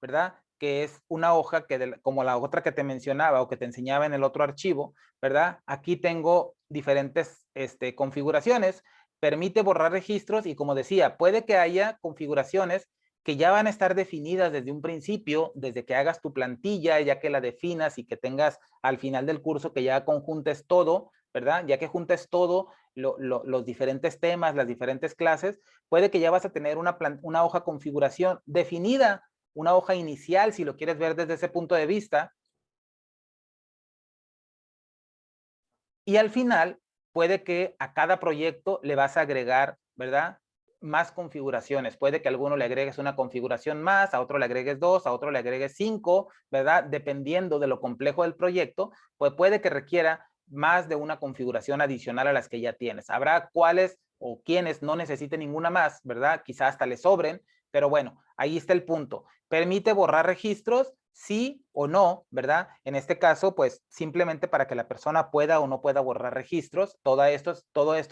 ¿verdad? Que es una hoja que, como la otra que te mencionaba o que te enseñaba en el otro archivo, ¿verdad? Aquí tengo diferentes configuraciones, permite borrar registros y como decía, puede que haya configuraciones que ya van a estar definidas desde un principio, desde que hagas tu plantilla, ya que la definas y que tengas al final del curso que ya conjuntes todo, ¿verdad? Ya que juntes todo, los diferentes temas, las diferentes clases, puede que ya vas a tener una hoja configuración definida, una hoja inicial, si lo quieres ver desde ese punto de vista. Y al final, puede que a cada proyecto le vas a agregar, ¿verdad? Más configuraciones. Puede que a alguno le agregues una configuración más, a otro le agregues 2, a otro le agregues 5, ¿verdad? Dependiendo de lo complejo del proyecto, pues puede que requiera más de una configuración adicional a las que ya tienes. Habrá cuáles o quienes no necesiten ninguna más, ¿verdad? Quizás hasta le sobren, pero bueno, ahí está el punto. ¿Permite borrar registros? Sí o no, ¿verdad? En este caso, pues simplemente para que la persona pueda o no pueda borrar registros. Todo esto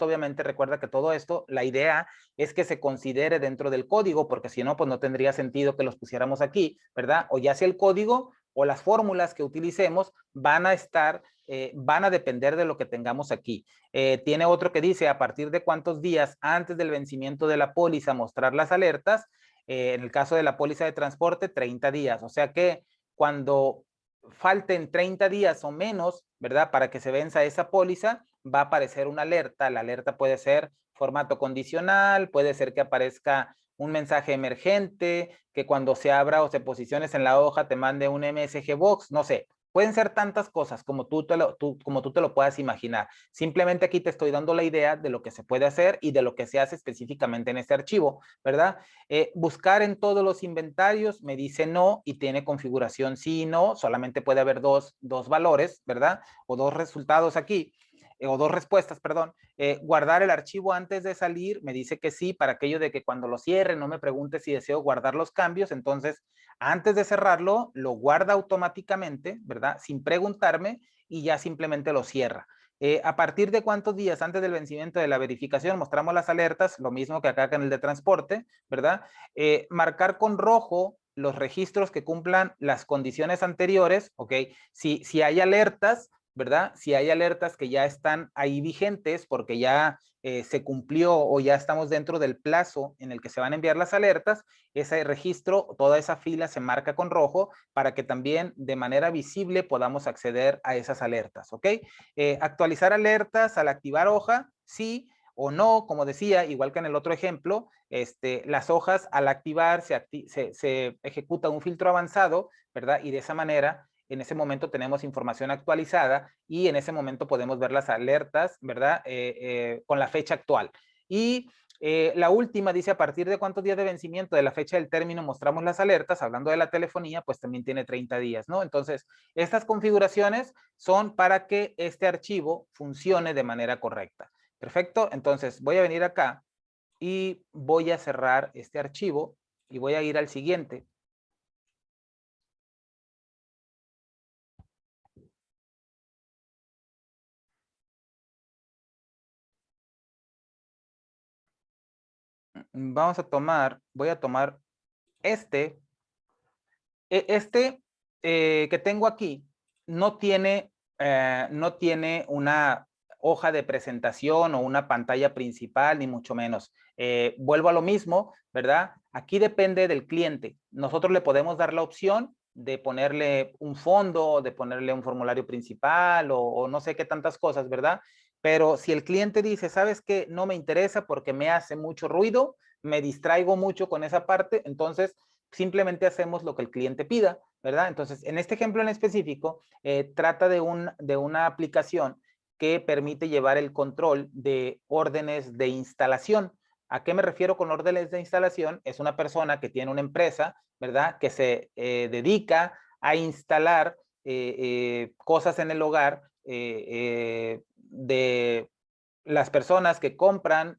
obviamente, recuerda que todo esto, la idea es que se considere dentro del código, porque si no, pues no tendría sentido que los pusiéramos aquí, ¿verdad? O ya sea el código o las fórmulas que utilicemos van a depender de lo que tengamos aquí. Tiene otro que dice, a partir de cuántos días antes del vencimiento de la póliza mostrar las alertas. En el caso de la póliza de transporte, 30 días. O sea que cuando falten 30 días o menos, ¿verdad? Para que se venza esa póliza, va a aparecer una alerta. La alerta puede ser formato condicional, puede ser que aparezca un mensaje emergente, que cuando se abra o se posiciones en la hoja te mande un MSG Box, no sé. Pueden ser tantas cosas como tú te lo puedas imaginar. Simplemente aquí te estoy dando la idea de lo que se puede hacer y de lo que se hace específicamente en este archivo, ¿verdad? Buscar en todos los inventarios me dice no y tiene configuración sí y no, solamente puede haber dos valores, ¿verdad? O dos resultados aquí, o dos respuestas, perdón. Guardar el archivo antes de salir, me dice que sí, para aquello de que cuando lo cierre no me pregunte si deseo guardar los cambios, entonces antes de cerrarlo lo guarda automáticamente, ¿verdad? Sin preguntarme y ya simplemente lo cierra. ¿A partir de cuántos días antes del vencimiento de la verificación mostramos las alertas? Lo mismo que acá en el de transporte, ¿verdad? Marcar con rojo los registros que cumplan las condiciones anteriores, ¿ok? Si hay alertas, ¿verdad? Si hay alertas que ya están ahí vigentes porque ya se cumplió o ya estamos dentro del plazo en el que se van a enviar las alertas, ese registro, toda esa fila se marca con rojo para que también de manera visible podamos acceder a esas alertas, ¿ok? Actualizar alertas al activar hoja, sí o no, como decía, igual que en el otro ejemplo, las hojas al activar se ejecuta un filtro avanzado, ¿verdad? Y de esa manera, en ese momento tenemos información actualizada y en ese momento podemos ver las alertas, ¿verdad? Con la fecha actual. Y la última dice, a partir de cuántos días de vencimiento de la fecha del término mostramos las alertas, hablando de la telefonía, pues también tiene 30 días, ¿no? Entonces, estas configuraciones son para que este archivo funcione de manera correcta. Perfecto, entonces voy a venir acá y voy a cerrar este archivo y voy a ir al siguiente. voy a tomar este. Este que tengo aquí no tiene una hoja de presentación o una pantalla principal, ni mucho menos. Vuelvo a lo mismo, ¿verdad? Aquí depende del cliente. Nosotros le podemos dar la opción de ponerle un fondo, de ponerle un formulario principal o no sé qué tantas cosas, ¿verdad? Pero si el cliente dice, ¿sabes qué? No me interesa porque me hace mucho ruido, me distraigo mucho con esa parte, entonces simplemente hacemos lo que el cliente pida, ¿verdad? Entonces, en este ejemplo en específico, trata de una aplicación que permite llevar el control de órdenes de instalación. ¿A qué me refiero con órdenes de instalación? Es una persona que tiene una empresa, ¿verdad? Que se dedica a instalar cosas en el hogar de las personas que compran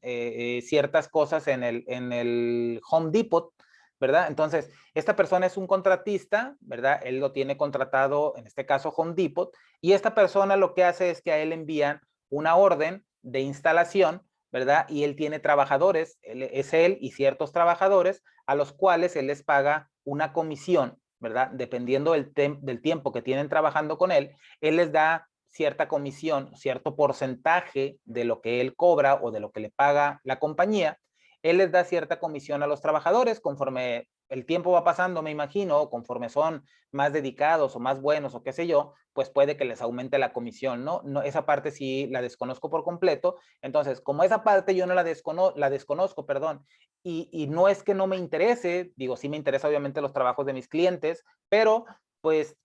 ciertas cosas en el Home Depot, ¿verdad? Entonces, esta persona es un contratista, ¿verdad? Él lo tiene contratado, en este caso Home Depot, y esta persona lo que hace es que a él envían una orden de instalación, ¿verdad? Y él tiene trabajadores, es él y ciertos trabajadores a los cuales él les paga una comisión, ¿verdad? Dependiendo del tiempo que tienen trabajando con él les da cierta comisión, cierto porcentaje de lo que él cobra o de lo que le paga la compañía, él les da cierta comisión a los trabajadores conforme el tiempo va pasando, me imagino, conforme son más dedicados o más buenos o qué sé yo, pues puede que les aumente la comisión, ¿no? Esa parte sí la desconozco por completo. Entonces, como esa parte yo no la desconozco, perdón, y no es que no me interese, digo, sí me interesa obviamente los trabajos de mis clientes, pero pues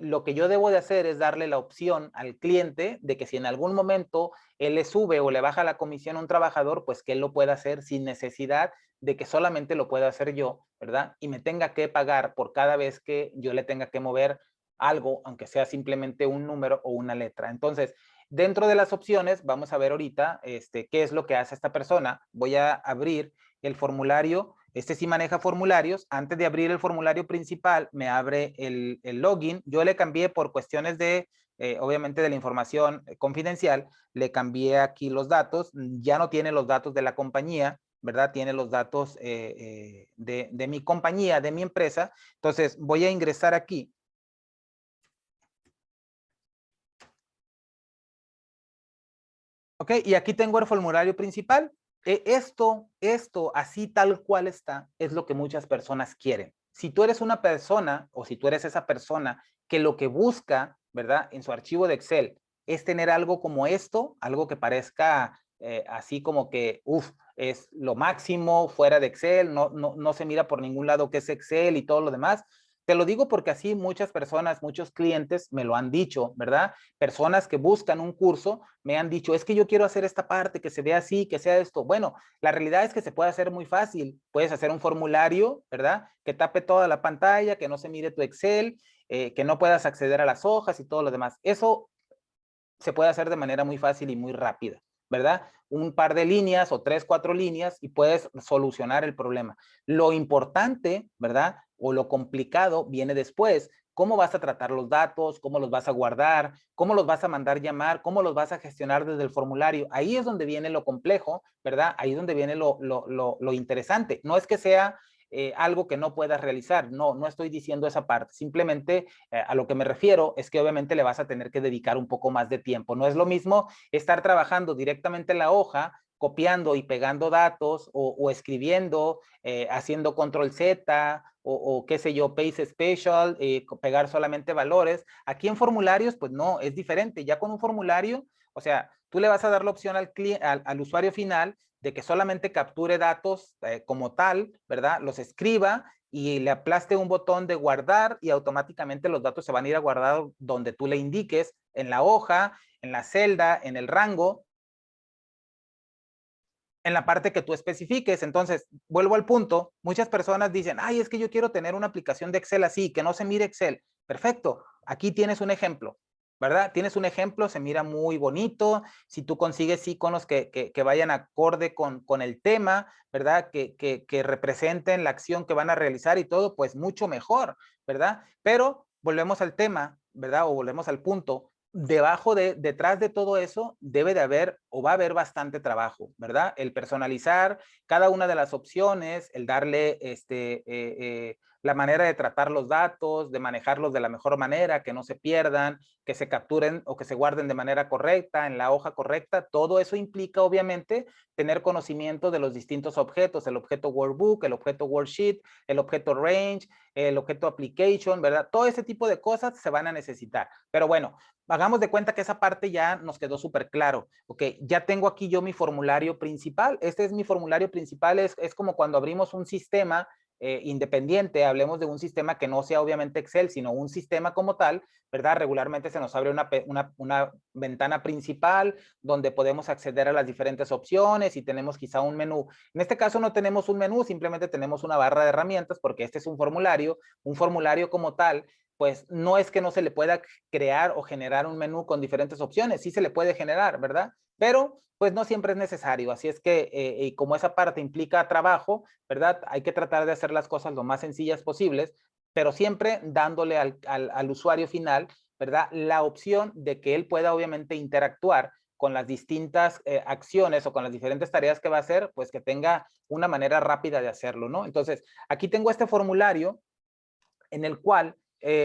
lo que yo debo de hacer es darle la opción al cliente de que si en algún momento él le sube o le baja la comisión a un trabajador, pues que él lo pueda hacer sin necesidad de que solamente lo pueda hacer yo, ¿verdad? Y me tenga que pagar por cada vez que yo le tenga que mover algo, aunque sea simplemente un número o una letra. Entonces, dentro de las opciones, vamos a ver ahorita qué es lo que hace esta persona. Voy a abrir el formulario. Este sí maneja formularios. Antes de abrir el formulario principal, me abre el login. Yo le cambié por cuestiones de, obviamente, de la información confidencial. Le cambié aquí los datos. Ya no tiene los datos de la compañía, ¿verdad? Tiene los datos de mi compañía, de mi empresa. Entonces, voy a ingresar aquí. Ok, y aquí tengo el formulario principal. Esto, así tal cual está, es lo que muchas personas quieren. Si tú eres una persona o si tú eres esa persona que lo que busca, ¿verdad? En su archivo de Excel es tener algo como esto, algo que parezca así como que, es lo máximo fuera de Excel, no se mira por ningún lado que es Excel y todo lo demás. Te lo digo porque así muchas personas, muchos clientes me lo han dicho, ¿verdad? Personas que buscan un curso me han dicho, es que yo quiero hacer esta parte, que se vea así, que sea esto. Bueno, la realidad es que se puede hacer muy fácil. Puedes hacer un formulario, ¿verdad? Que tape toda la pantalla, que no se mire tu Excel, que no puedas acceder a las hojas y todo lo demás. Eso se puede hacer de manera muy fácil y muy rápida, ¿verdad? Un par de líneas o 3, 4 líneas y puedes solucionar el problema. Lo importante, ¿verdad? O lo complicado viene después. ¿Cómo vas a tratar los datos? ¿Cómo los vas a guardar? ¿Cómo los vas a mandar llamar? ¿Cómo los vas a gestionar desde el formulario? Ahí es donde viene lo complejo, ¿verdad? Ahí es donde viene lo interesante. No es que sea algo que no puedas realizar. No estoy diciendo esa parte. Simplemente a lo que me refiero es que obviamente le vas a tener que dedicar un poco más de tiempo. No es lo mismo estar trabajando directamente en la hoja, copiando y pegando datos o escribiendo, haciendo control Z o qué sé yo, paste special, pegar solamente valores. Aquí en formularios, pues no, es diferente. Ya con un formulario, o sea, tú le vas a dar la opción al usuario final de que solamente capture datos como tal, ¿verdad? Los escriba y le aplaste un botón de guardar y automáticamente los datos se van a ir a guardar donde tú le indiques, en la hoja, en la celda, en el rango, en la parte que tú especifiques. Entonces, vuelvo al punto, muchas personas dicen, ay, es que yo quiero tener una aplicación de Excel así, que no se mire Excel. Perfecto, aquí tienes un ejemplo, ¿verdad? Tienes un ejemplo, se mira muy bonito, si tú consigues iconos que vayan acorde con el tema, ¿verdad? Que representen la acción que van a realizar y todo, pues mucho mejor, ¿verdad? Pero volvemos al tema, ¿verdad? O volvemos al punto, detrás de todo eso debe de haber o va a haber bastante trabajo, ¿verdad? El personalizar cada una de las opciones, el darle la manera de tratar los datos, de manejarlos de la mejor manera, que no se pierdan, que se capturen o que se guarden de manera correcta, en la hoja correcta. Todo eso implica, obviamente, tener conocimiento de los distintos objetos, el objeto workbook, el objeto worksheet, el objeto range, el objeto application, ¿verdad? Todo ese tipo de cosas se van a necesitar. Pero bueno, hagamos de cuenta que esa parte ya nos quedó súper claro. Ok, ya tengo aquí yo mi formulario principal. Este es mi formulario principal. Es como cuando abrimos un sistema independiente, hablemos de un sistema que no sea obviamente Excel, sino un sistema como tal, ¿verdad? Regularmente se nos abre una ventana principal donde podemos acceder a las diferentes opciones y tenemos quizá un menú. En este caso no tenemos un menú, simplemente tenemos una barra de herramientas porque este es un formulario como tal, pues no es que no se le pueda crear o generar un menú con diferentes opciones, sí se le puede generar, ¿verdad? Pero pues no siempre es necesario, así es que como esa parte implica trabajo, ¿verdad? Hay que tratar de hacer las cosas lo más sencillas posibles, pero siempre dándole al usuario final, ¿verdad? La opción de que él pueda obviamente interactuar con las distintas acciones o con las diferentes tareas que va a hacer, pues que tenga una manera rápida de hacerlo, ¿no? Entonces, aquí tengo este formulario en el cual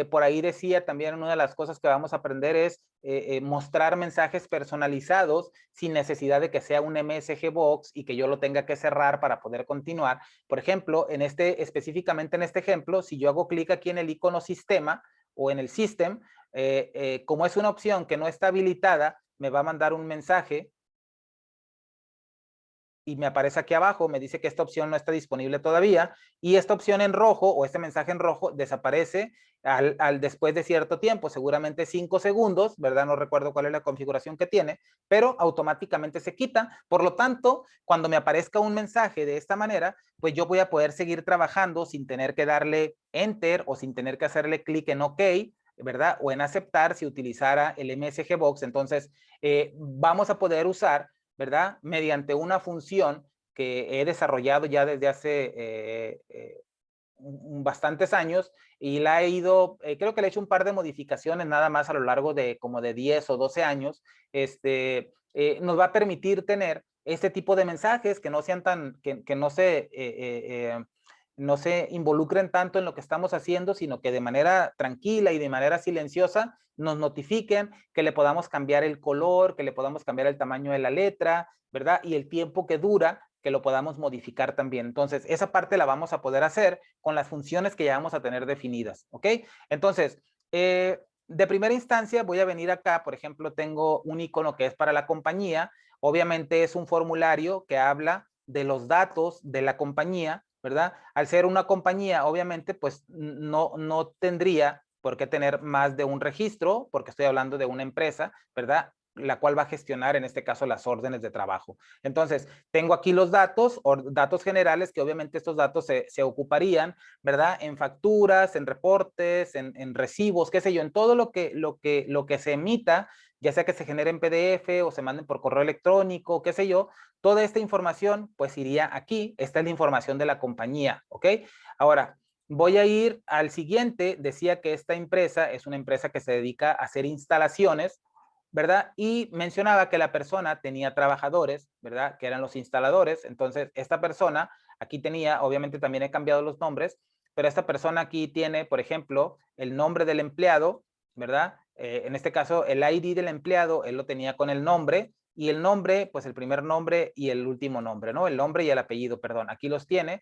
por ahí decía también una de las cosas que vamos a aprender es mostrar mensajes personalizados sin necesidad de que sea un MSG Box y que yo lo tenga que cerrar para poder continuar. Por ejemplo, específicamente en este ejemplo, si yo hago clic aquí en el icono sistema o en el system, como es una opción que no está habilitada, me va a mandar un mensaje y me aparece aquí abajo, me dice que esta opción no está disponible todavía y esta opción en rojo o este mensaje en rojo desaparece después de cierto tiempo, seguramente 5 segundos, ¿verdad? No recuerdo cuál es la configuración que tiene, pero automáticamente se quita. Por lo tanto, cuando me aparezca un mensaje de esta manera, pues yo voy a poder seguir trabajando sin tener que darle enter o sin tener que hacerle clic en OK, ¿verdad? O en aceptar si utilizara el MSG Box. Entonces, vamos a poder usar, ¿verdad? Mediante una función que he desarrollado ya desde hace bastantes años y la he ido, creo que le he hecho un par de modificaciones nada más a lo largo de como de 10 o 12 años, nos va a permitir tener este tipo de mensajes que no sean tan, que no se involucren tanto en lo que estamos haciendo, sino que de manera tranquila y de manera silenciosa nos notifiquen, que le podamos cambiar el color, que le podamos cambiar el tamaño de la letra, ¿verdad? Y el tiempo que dura, que lo podamos modificar también. Entonces, esa parte la vamos a poder hacer con las funciones que ya vamos a tener definidas, ¿ok? Entonces, de primera instancia voy a venir acá, por ejemplo, tengo un icono que es para la compañía, obviamente es un formulario que habla de los datos de la compañía, ¿verdad? Al ser una compañía, obviamente, pues no tendría por qué tener más de un registro, porque estoy hablando de una empresa, ¿verdad? La cual va a gestionar, en este caso, las órdenes de trabajo. Entonces, tengo aquí los datos, datos generales, que obviamente estos datos se ocuparían, ¿verdad? En facturas, en reportes, en recibos, qué sé yo, en todo lo que se emita, ya sea que se genere en PDF o se manden por correo electrónico, qué sé yo, toda esta información pues iría aquí. Esta es la información de la compañía, ¿ok? Ahora, voy a ir al siguiente. Decía que esta empresa es una empresa que se dedica a hacer instalaciones, ¿verdad? Y mencionaba que la persona tenía trabajadores, ¿verdad? Que eran los instaladores. Entonces, esta persona aquí tenía, obviamente también he cambiado los nombres, pero esta persona aquí tiene, por ejemplo, el nombre del empleado, ¿verdad? En este caso, el ID del empleado, él lo tenía con el nombre, y el nombre, pues el primer nombre y el último nombre, ¿no? El nombre y el apellido, perdón. Aquí los tiene.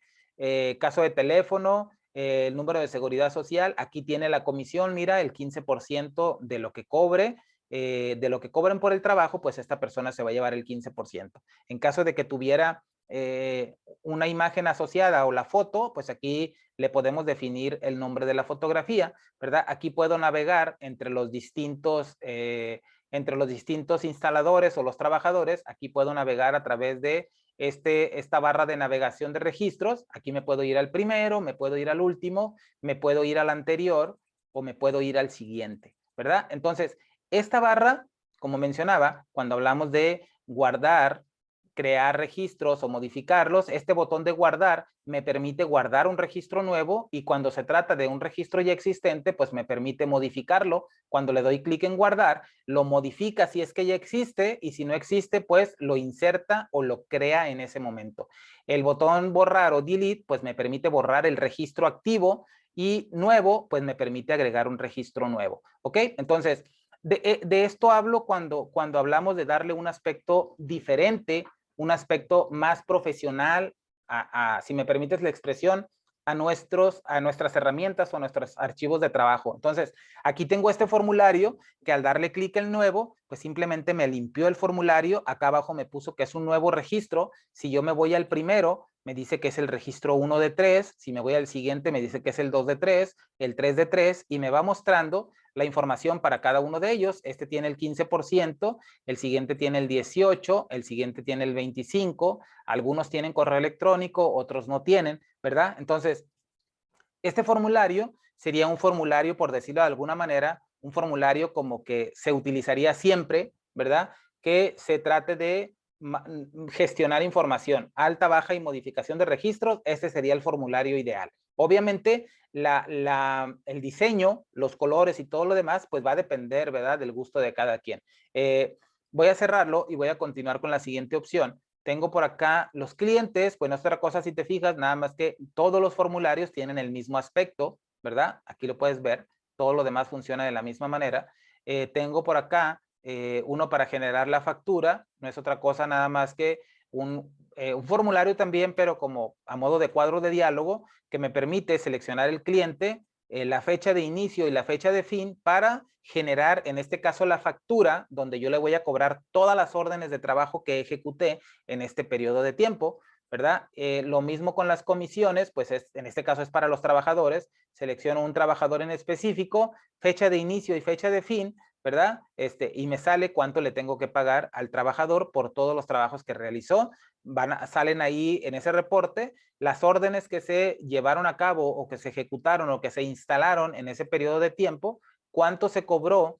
Caso de teléfono, el número de seguridad social, aquí tiene la comisión, mira, el 15% de lo que cobre, de lo que cobren por el trabajo, pues esta persona se va a llevar el 15%. En caso de que tuviera una imagen asociada o la foto, pues aquí le podemos definir el nombre de la fotografía, ¿verdad? Aquí puedo navegar entre los distintos instaladores o los trabajadores. Aquí puedo navegar a través de esta barra de navegación de registros. Aquí me puedo ir al primero, me puedo ir al último, me puedo ir al anterior o me puedo ir al siguiente, ¿verdad? Entonces, esta barra, como mencionaba, cuando hablamos de guardar crear registros o modificarlos, este botón de guardar me permite guardar un registro nuevo y cuando se trata de un registro ya existente, pues me permite modificarlo. Cuando le doy clic en guardar, lo modifica si es que ya existe y si no existe, pues lo inserta o lo crea en ese momento. El botón borrar o delete, pues me permite borrar el registro activo y nuevo, pues me permite agregar un registro nuevo. ¿Ok? Entonces, de esto hablo cuando hablamos de darle un aspecto diferente, un aspecto más profesional, si me permites la expresión, a nuestras herramientas o a nuestros archivos de trabajo. Entonces, aquí tengo este formulario que al darle clic en nuevo, pues simplemente me limpió el formulario. Acá abajo me puso que es un nuevo registro. Si yo me voy al primero, me dice que es el registro 1 de 3. Si me voy al siguiente, me dice que es el 2 de 3, el 3 de 3 y me va mostrando la información para cada uno de ellos. Este tiene el 15%, el siguiente tiene el 18%, el siguiente tiene el 25%, algunos tienen correo electrónico, otros no tienen, ¿verdad? Entonces, este formulario sería un formulario, por decirlo de alguna manera, un formulario como que se utilizaría siempre, ¿verdad? Que se trate de gestionar información, alta, baja y modificación de registros. Este sería el formulario ideal. Obviamente, el diseño, los colores y todo lo demás, pues va a depender, ¿verdad? Del gusto de cada quien. Voy a cerrarlo y voy a continuar con la siguiente opción. Tengo por acá los clientes, pues no es otra cosa si te fijas, nada más que todos los formularios tienen el mismo aspecto, ¿verdad? Aquí lo puedes ver, todo lo demás funciona de la misma manera. Tengo por acá uno para generar la factura, no es otra cosa nada más que un formulario también, pero como a modo de cuadro de diálogo, que me permite seleccionar el cliente, la fecha de inicio y la fecha de fin para generar, en este caso, la factura, donde yo le voy a cobrar todas las órdenes de trabajo que ejecuté en este periodo de tiempo, ¿verdad? Lo mismo con las comisiones, pues en este caso es para los trabajadores, selecciono un trabajador en específico, fecha de inicio y fecha de fin, ¿verdad? Y me sale cuánto le tengo que pagar al trabajador por todos los trabajos que realizó. Salen ahí en ese reporte las órdenes que se llevaron a cabo o que se ejecutaron o que se instalaron en ese periodo de tiempo, cuánto se cobró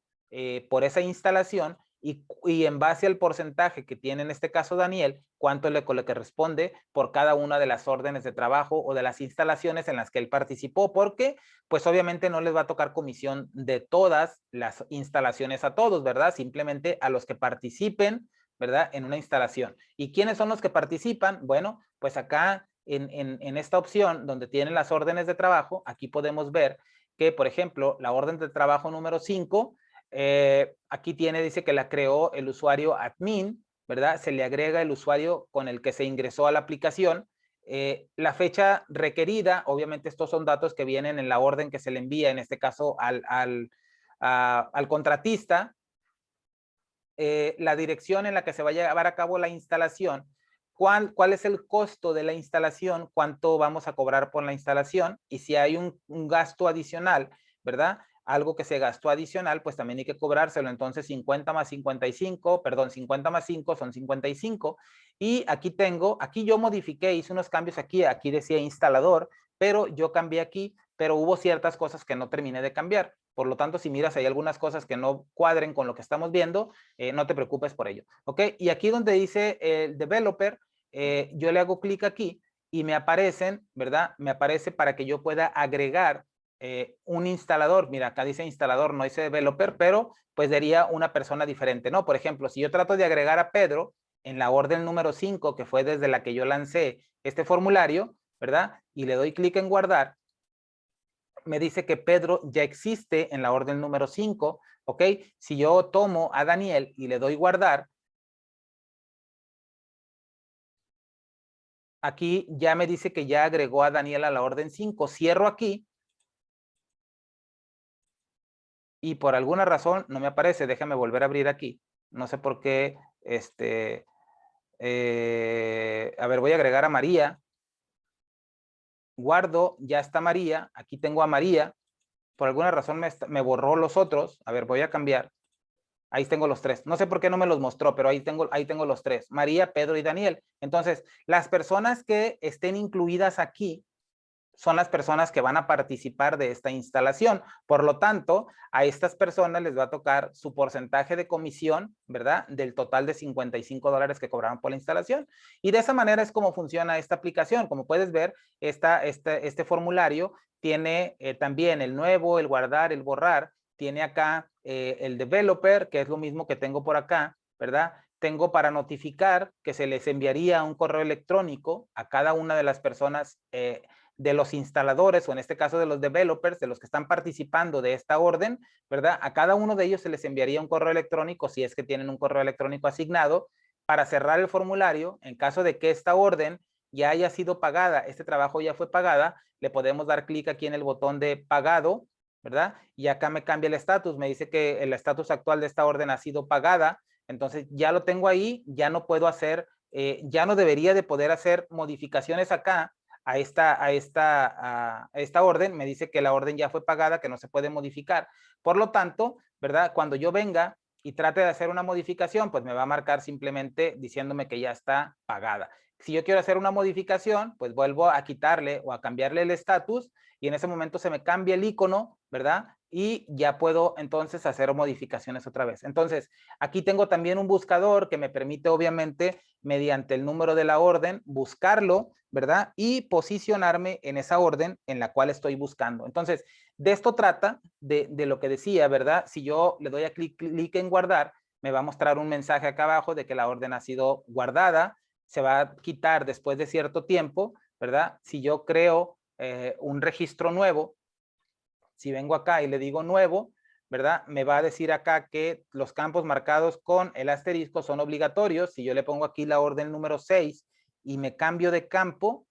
por esa instalación y en base al porcentaje que tiene en este caso Daniel, cuánto le corresponde por cada una de las órdenes de trabajo o de las instalaciones en las que él participó, porque pues obviamente no les va a tocar comisión de todas las instalaciones a todos, ¿verdad? Simplemente a los que participen, ¿verdad? En una instalación. ¿Y quiénes son los que participan? Bueno, pues acá en esta opción donde tienen las órdenes de trabajo, aquí podemos ver que, por ejemplo, la orden de trabajo número 5, aquí dice que la creó el usuario admin, ¿verdad? Se le agrega el usuario con el que se ingresó a la aplicación. La fecha requerida, obviamente estos son datos que vienen en la orden que se le envía, en este caso al contratista. La dirección en la que se va a llevar a cabo la instalación, cuál es el costo de la instalación, cuánto vamos a cobrar por la instalación y si hay un gasto adicional, ¿verdad? Algo que se gastó adicional, pues también hay que cobrárselo. Entonces 50 más 55, perdón, 50 más 5 son 55. Y aquí yo modifiqué, hice unos cambios aquí decía instalador, pero yo cambié aquí, pero hubo ciertas cosas que no terminé de cambiar. Por lo tanto, si miras, hay algunas cosas que no cuadren con lo que estamos viendo, no te preocupes por ello. ¿Ok? Y aquí donde dice el developer, yo le hago clic aquí y me aparecen, ¿verdad? Me aparece para que yo pueda agregar un instalador. Mira, acá dice instalador, no dice developer, pero pues daría una persona diferente, ¿no? Por ejemplo, si yo trato de agregar a Pedro en la orden número 5, que fue desde la que yo lancé este formulario, ¿verdad? Y le doy clic en guardar, me dice que Pedro ya existe en la orden número 5, ¿ok? Si yo tomo a Daniel y le doy guardar, aquí ya me dice que ya agregó a Daniel a la orden 5. Cierro aquí y por alguna razón no me aparece. Déjame volver a abrir aquí. No sé por qué. A ver, voy a agregar a María. Guardo, ya está María. Aquí tengo a María. Por alguna razón me borró los otros. A ver, voy a cambiar. Ahí tengo los tres. No sé por qué no me los mostró, pero ahí tengo los tres. María, Pedro y Daniel. Entonces, las personas que estén incluidas aquí son las personas que van a participar de esta instalación. Por lo tanto, a estas personas les va a tocar su porcentaje de comisión, ¿verdad? Del total de $55 que cobraron por la instalación. Y de esa manera es como funciona esta aplicación. Como puedes ver, este formulario tiene también el nuevo, el guardar, el borrar. Tiene acá el developer, que es lo mismo que tengo por acá, ¿verdad? Tengo para notificar que se les enviaría un correo electrónico a cada una de las personas de los instaladores, o en este caso de los developers, de los que están participando de esta orden, ¿verdad? A cada uno de ellos se les enviaría un correo electrónico, si es que tienen un correo electrónico asignado, para cerrar el formulario. En caso de que esta orden ya haya sido pagada, este trabajo ya fue pagada, le podemos dar clic aquí en el botón de pagado, ¿verdad? Y acá me cambia el estatus, me dice que el estatus actual de esta orden ha sido pagada. Entonces ya lo tengo ahí, ya no puedo hacer, ya no debería de poder hacer modificaciones acá a esta orden. Me dice que la orden ya fue pagada, que no se puede modificar. Por lo tanto, ¿verdad? Cuando yo venga y trate de hacer una modificación, pues me va a marcar simplemente diciéndome que ya está pagada. Si yo quiero hacer una modificación, pues vuelvo a quitarle o a cambiarle el estatus y en ese momento se me cambia el icono, ¿verdad? Y ya puedo entonces hacer modificaciones otra vez. Entonces, aquí tengo también un buscador que me permite, obviamente, mediante el número de la orden, buscarlo, ¿verdad? Y posicionarme en esa orden en la cual estoy buscando. Entonces, de esto trata, de lo que decía, ¿verdad? Si yo le doy a clic en guardar, me va a mostrar un mensaje acá abajo de que la orden ha sido guardada, se va a quitar después de cierto tiempo, ¿verdad? Si yo creo un registro nuevo, si vengo acá y le digo nuevo, ¿verdad? Me va a decir acá que los campos marcados con el asterisco son obligatorios. Si yo le pongo aquí la orden número 6 y me cambio de campo,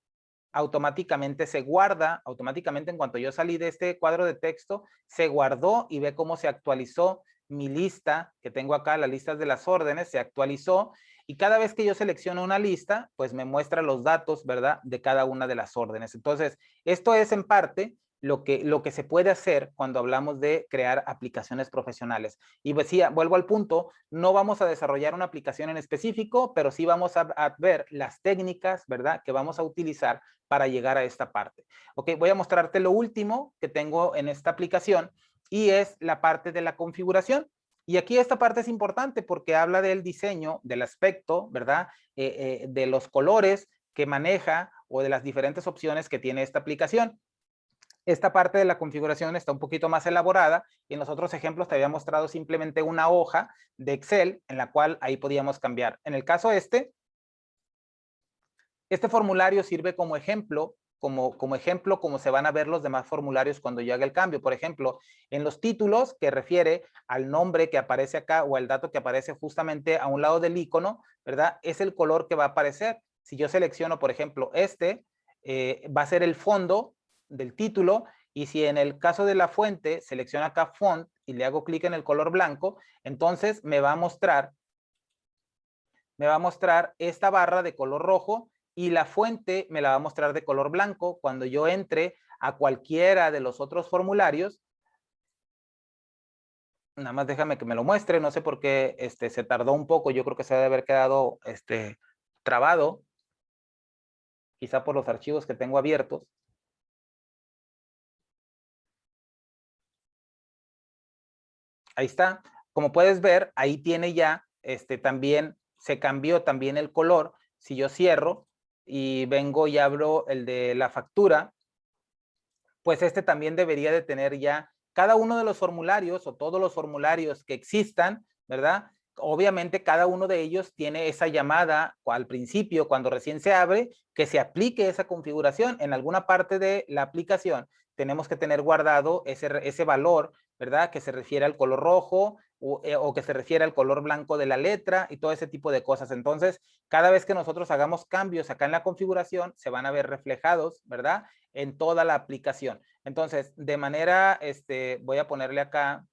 automáticamente se guarda, automáticamente en cuanto yo salí de este cuadro de texto, se guardó y ve cómo se actualizó mi lista que tengo acá, las listas de las órdenes, se actualizó y cada vez que yo selecciono una lista, pues me muestra los datos, ¿verdad? De cada una de las órdenes. Entonces, esto es en parte lo que se puede hacer cuando hablamos de crear aplicaciones profesionales. Y pues sí, vuelvo al punto, no vamos a desarrollar una aplicación en específico, pero sí vamos a ver las técnicas, ¿verdad? Que vamos a utilizar para llegar a esta parte. Ok, voy a mostrarte lo último que tengo en esta aplicación y es la parte de la configuración. Y aquí esta parte es importante porque habla del diseño, del aspecto, ¿verdad? De los colores que maneja o de las diferentes opciones que tiene esta aplicación. Esta parte de la configuración está un poquito más elaborada y en los otros ejemplos te había mostrado simplemente una hoja de Excel en la cual ahí podíamos cambiar. En el caso este formulario sirve como ejemplo, como se van a ver los demás formularios cuando yo haga el cambio. Por ejemplo, en los títulos, que refiere al nombre que aparece acá o al dato que aparece justamente a un lado del icono, ¿verdad? Es el color que va a aparecer. Si yo selecciono, por ejemplo, va a ser el fondo del título, y si en el caso de la fuente selecciono acá font y le hago clic en el color blanco, entonces me va a mostrar esta barra de color rojo y la fuente me la va a mostrar de color blanco cuando yo entre a cualquiera de los otros formularios. Nada más déjame que me lo muestre, no sé por qué se tardó un poco, yo creo que se debe haber quedado trabado, quizá por los archivos que tengo abiertos. Ahí está, como puedes ver, ahí tiene ya, también se cambió también el color. Si yo cierro y vengo y abro el de la factura, pues también debería de tener ya cada uno de los formularios o todos los formularios que existan, ¿verdad? Obviamente cada uno de ellos tiene esa llamada al principio, cuando recién se abre, que se aplique esa configuración. En alguna parte de la aplicación tenemos que tener guardado ese valor, ¿verdad? Que se refiere al color rojo o que se refiere al color blanco de la letra y todo ese tipo de cosas. Entonces, cada vez que nosotros hagamos cambios acá en la configuración, se van a ver reflejados, ¿verdad? En toda la aplicación. Entonces, de manera, voy a ponerle acá,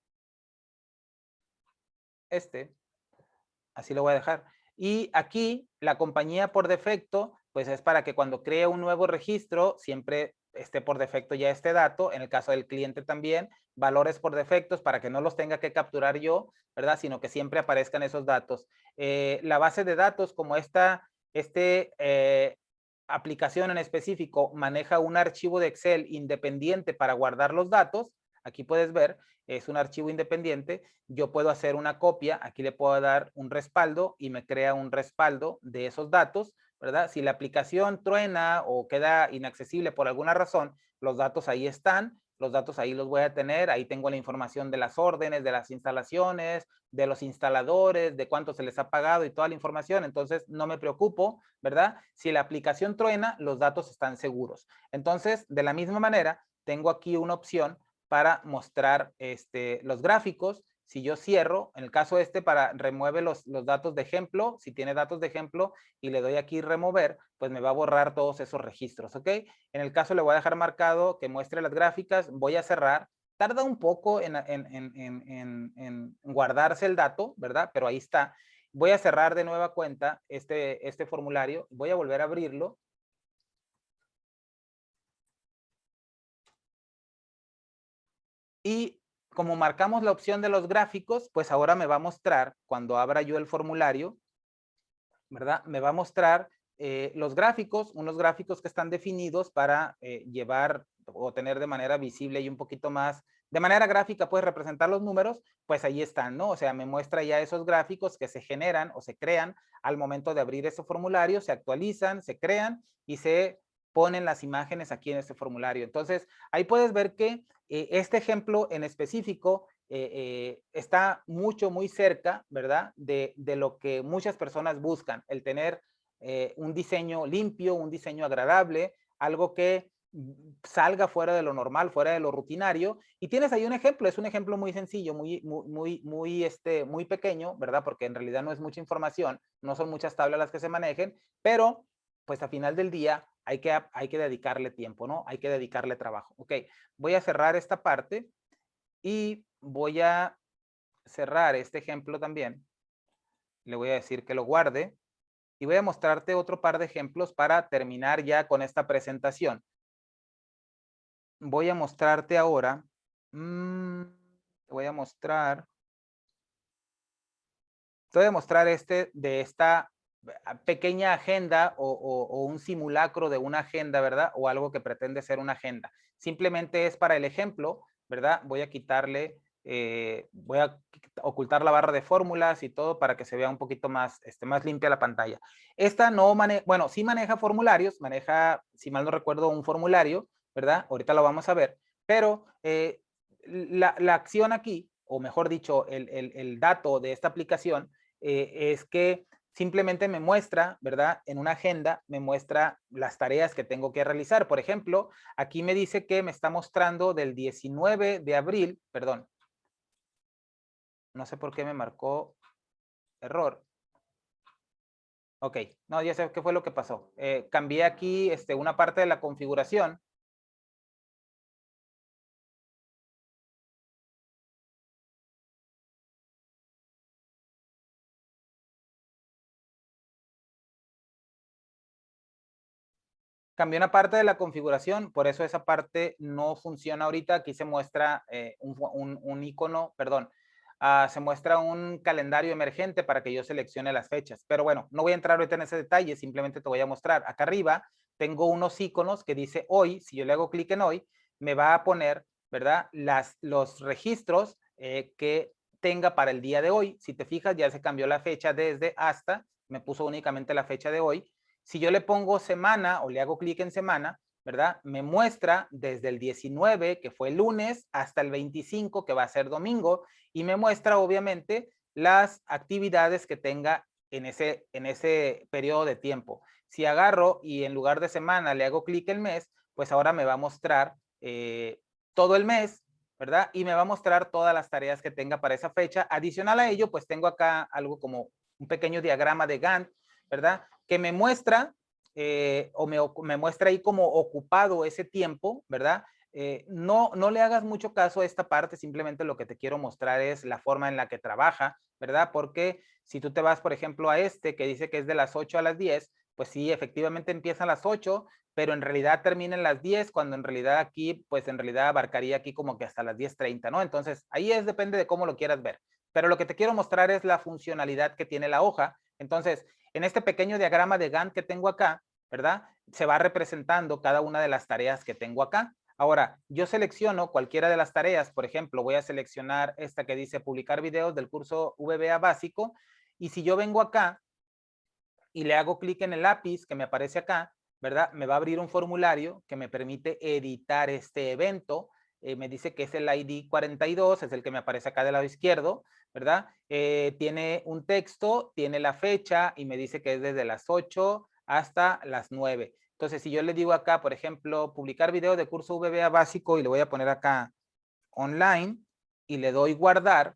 así lo voy a dejar. Y aquí, la compañía por defecto, pues es para que cuando cree un nuevo registro, siempre esté por defecto ya este dato. En el caso del cliente también, valores por defectos para que no los tenga que capturar yo, ¿verdad? Sino que siempre aparezcan esos datos. La base de datos, como aplicación en específico maneja un archivo de Excel independiente para guardar los datos, aquí puedes ver, es un archivo independiente, yo puedo hacer una copia, aquí le puedo dar un respaldo y me crea un respaldo de esos datos, ¿verdad? Si la aplicación truena o queda inaccesible por alguna razón, los datos ahí están, los datos ahí los voy a tener, ahí tengo la información de las órdenes, de las instalaciones, de los instaladores, de cuánto se les ha pagado y toda la información, entonces no me preocupo, ¿verdad? Si la aplicación truena, los datos están seguros. Entonces, de la misma manera, tengo aquí una opción para mostrar los gráficos. Si yo cierro, en el caso para remueve los datos de ejemplo, si tiene datos de ejemplo y le doy aquí remover, pues me va a borrar todos esos registros, ¿ok? En el caso le voy a dejar marcado que muestre las gráficas, voy a cerrar. Tarda un poco en guardarse el dato, ¿verdad? Pero ahí está. Voy a cerrar de nueva cuenta este formulario, voy a volver a abrirlo. Y como marcamos la opción de los gráficos, pues ahora me va a mostrar, cuando abra yo el formulario, ¿verdad? Me va a mostrar los gráficos, unos gráficos que están definidos para llevar o tener de manera visible y un poquito más, de manera gráfica, pues representar los números, pues ahí están, ¿no? O sea, me muestra ya esos gráficos que se generan o se crean al momento de abrir ese formulario, se actualizan, se crean y se ponen las imágenes aquí en este formulario. Entonces, ahí puedes ver que este ejemplo en específico está muy cerca, ¿verdad? De lo que muchas personas buscan, el tener un diseño limpio, un diseño agradable, algo que salga fuera de lo normal, fuera de lo rutinario. Y tienes ahí un ejemplo, es un ejemplo muy sencillo, muy pequeño, ¿verdad? Porque en realidad no es mucha información, no son muchas tablas las que se manejen, pero pues a final del día hay que dedicarle tiempo, ¿no? Hay que dedicarle trabajo. Ok, voy a cerrar esta parte y voy a cerrar este ejemplo también. Le voy a decir que lo guarde y voy a mostrarte otro par de ejemplos para terminar ya con esta presentación. Voy a mostrarte ahora, te voy a mostrar de esta pequeña agenda o un simulacro de una agenda, ¿verdad? O algo que pretende ser una agenda. Simplemente es para el ejemplo, ¿verdad? Voy a quitarle, voy a ocultar la barra de fórmulas y todo para que se vea un poquito más, más limpia la pantalla. Esta no maneja, bueno, sí maneja formularios, maneja, si mal no recuerdo, un formulario, ¿verdad? Ahorita lo vamos a ver, pero la acción aquí, o mejor dicho, el dato de esta aplicación es que simplemente me muestra, ¿verdad? En una agenda me muestra las tareas que tengo que realizar. Por ejemplo, aquí me dice que me está mostrando del 19 de abril, perdón, no sé por qué me marcó error. Ok, no, ya sé qué fue lo que pasó. Cambié aquí una parte de la configuración. Cambié una parte de la configuración, por eso esa parte no funciona ahorita. Aquí se muestra un icono, perdón, se muestra un calendario emergente para que yo seleccione las fechas. Pero bueno, no voy a entrar ahorita en ese detalle, simplemente te voy a mostrar. Acá arriba tengo unos iconos que dice hoy. Si yo le hago clic en hoy, me va a poner, ¿verdad? Los registros que tenga para el día de hoy. Si te fijas, ya se cambió la fecha desde hasta, me puso únicamente la fecha de hoy. Si yo le pongo semana o le hago clic en semana, ¿verdad? Me muestra desde el 19, que fue el lunes, hasta el 25, que va a ser domingo, y me muestra obviamente las actividades que tenga en ese periodo de tiempo. Si agarro y en lugar de semana le hago clic en mes, pues ahora me va a mostrar todo el mes, ¿verdad? Y me va a mostrar todas las tareas que tenga para esa fecha. Adicional a ello, pues tengo acá algo como un pequeño diagrama de Gantt, ¿verdad? Que me muestra me muestra ahí como ocupado ese tiempo, ¿verdad? No le hagas mucho caso a esta parte, simplemente lo que te quiero mostrar es la forma en la que trabaja, ¿verdad? Porque si tú te vas, por ejemplo, a que dice que es de las 8 a las 10, pues sí, efectivamente empieza a las 8, pero en realidad termina en las 10, cuando en realidad aquí, pues en realidad abarcaría aquí como que hasta las 10:30, ¿no? Entonces, ahí depende de cómo lo quieras ver. Pero lo que te quiero mostrar es la funcionalidad que tiene la hoja. Entonces, en este pequeño diagrama de Gantt que tengo acá, ¿verdad? Se va representando cada una de las tareas que tengo acá. Ahora, yo selecciono cualquiera de las tareas, por ejemplo, voy a seleccionar esta que dice publicar videos del curso VBA básico, y si yo vengo acá y le hago clic en el lápiz que me aparece acá, ¿verdad? Me va a abrir un formulario que me permite editar este evento. Me dice que es el ID 42, es el que me aparece acá del lado izquierdo, ¿verdad? Tiene un texto, tiene la fecha y me dice que es desde las 8 hasta las 9. Entonces, si yo le digo acá, por ejemplo, publicar video de curso VBA básico y le voy a poner acá online y le doy guardar,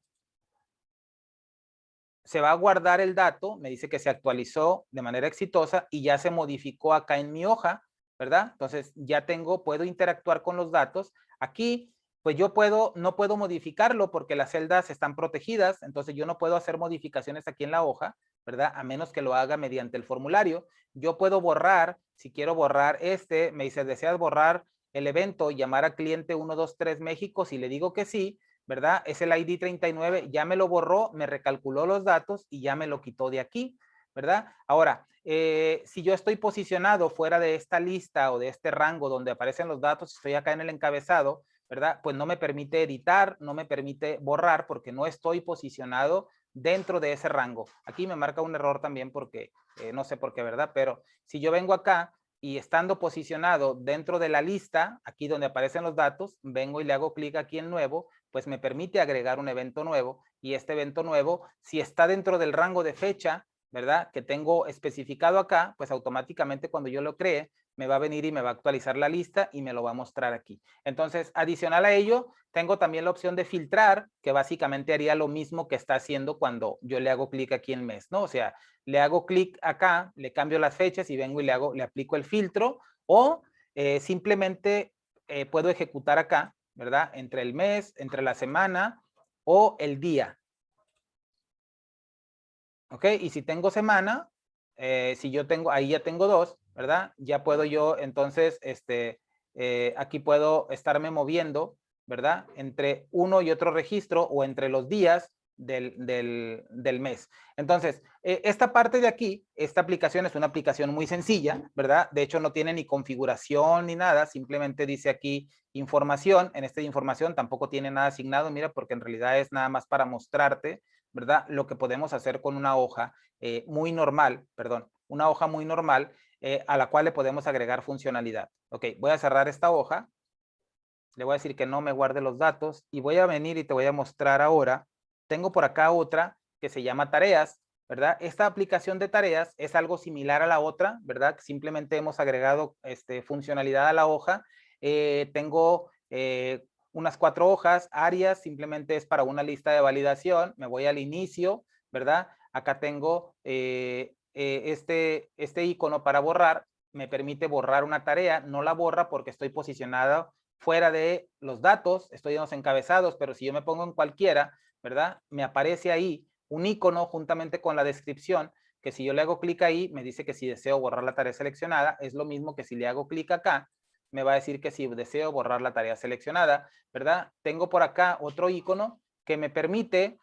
se va a guardar el dato, me dice que se actualizó de manera exitosa y ya se modificó acá en mi hoja, ¿verdad? Entonces ya puedo interactuar con los datos. Aquí, pues yo no puedo modificarlo porque las celdas están protegidas, entonces yo no puedo hacer modificaciones aquí en la hoja, ¿verdad? A menos que lo haga mediante el formulario. Yo puedo borrar, si quiero borrar me dice, ¿deseas borrar el evento y llamar a cliente 123 México? Si le digo que sí, ¿verdad? Es el ID 39, ya me lo borró, me recalculó los datos y ya me lo quitó de aquí, ¿verdad? Ahora, si yo estoy posicionado fuera de esta lista o de este rango donde aparecen los datos, estoy acá en el encabezado, ¿verdad? Pues no me permite editar, no me permite borrar porque no estoy posicionado dentro de ese rango. Aquí me marca un error también porque, no sé por qué, ¿verdad? Pero si yo vengo acá y estando posicionado dentro de la lista, aquí donde aparecen los datos, vengo y le hago clic aquí en nuevo, pues me permite agregar un evento nuevo y este evento nuevo, si está dentro del rango de fecha, ¿verdad? Que tengo especificado acá, pues automáticamente cuando yo lo cree, me va a venir y me va a actualizar la lista y me lo va a mostrar aquí. Entonces, adicional a ello, tengo también la opción de filtrar, que básicamente haría lo mismo que está haciendo cuando yo le hago clic aquí en mes, ¿no? O sea, le hago clic acá, le cambio las fechas y vengo y le aplico el filtro o simplemente puedo ejecutar acá, ¿verdad? Entre el mes, entre la semana o el día. ¿Ok? Y si tengo semana, si yo tengo, ahí ya tengo dos, ¿verdad? Ya puedo yo, entonces, aquí puedo estarme moviendo, ¿verdad? Entre uno y otro registro o entre los días del mes. Entonces, esta parte de aquí, esta aplicación es una aplicación muy sencilla, ¿verdad? De hecho, no tiene ni configuración ni nada, simplemente dice aquí información. En esta información tampoco tiene nada asignado, mira, porque en realidad es nada más para mostrarte, ¿verdad? Lo que podemos hacer con una hoja muy normal, perdón, una hoja muy normal a la cual le podemos agregar funcionalidad. Ok, voy a cerrar esta hoja, le voy a decir que no me guarde los datos y voy a venir y te voy a mostrar ahora. Tengo por acá otra que se llama tareas, ¿verdad? Esta aplicación de tareas es algo similar a la otra, ¿verdad? Simplemente hemos agregado funcionalidad a la hoja. Tengo unas 4 hojas, áreas, simplemente es para una lista de validación. Me voy al inicio, ¿verdad? Acá tengo este icono para borrar. Me permite borrar una tarea, no la borra porque estoy posicionado fuera de los datos, estoy en los encabezados, pero si yo me pongo en cualquiera, ¿verdad? Me aparece ahí un icono juntamente con la descripción, que si yo le hago clic ahí, me dice que si deseo borrar la tarea seleccionada, es lo mismo que si le hago clic acá, me va a decir que si deseo borrar la tarea seleccionada, ¿verdad? Tengo por acá otro icono que me permite,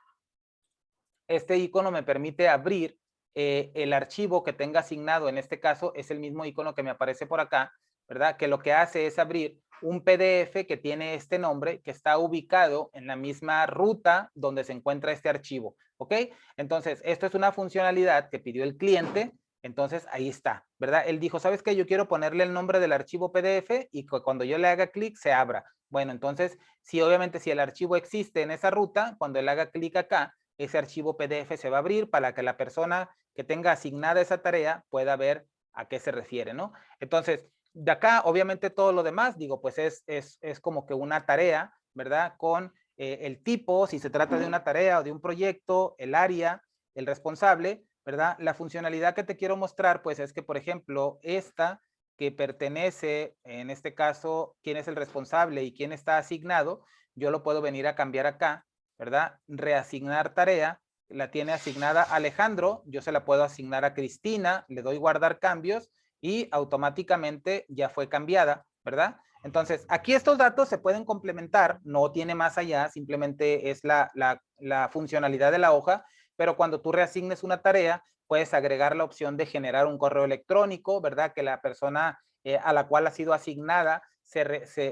este icono me permite abrir el archivo que tenga asignado, en este caso es el mismo icono que me aparece por acá, ¿verdad? Que lo que hace es abrir un PDF que tiene este nombre, que está ubicado en la misma ruta donde se encuentra este archivo, ¿ok? Entonces, esto es una funcionalidad que pidió el cliente, entonces ahí está, ¿verdad? Él dijo, ¿sabes qué? Yo quiero ponerle el nombre del archivo PDF y cuando yo le haga clic se abra. Bueno, entonces, si obviamente si el archivo existe en esa ruta, cuando él haga clic acá, ese archivo PDF se va a abrir para que la persona que tenga asignada esa tarea pueda ver a qué se refiere, ¿no? Entonces, de acá, obviamente todo lo demás, digo, pues es como que una tarea, ¿verdad? Con el tipo, si se trata de una tarea o de un proyecto, el área, el responsable, ¿verdad? La funcionalidad que te quiero mostrar, pues es que, por ejemplo, esta que pertenece, en este caso, quién es el responsable y quién está asignado, yo lo puedo venir a cambiar acá, ¿verdad? Reasignar tarea, la tiene asignada Alejandro, yo se la puedo asignar a Cristina, le doy guardar cambios y automáticamente ya fue cambiada, ¿verdad? Entonces, aquí estos datos se pueden complementar, no tiene más allá, simplemente es la funcionalidad de la hoja, pero cuando tú reasignes una tarea, puedes agregar la opción de generar un correo electrónico, ¿verdad? Que la persona a la cual ha sido asignada,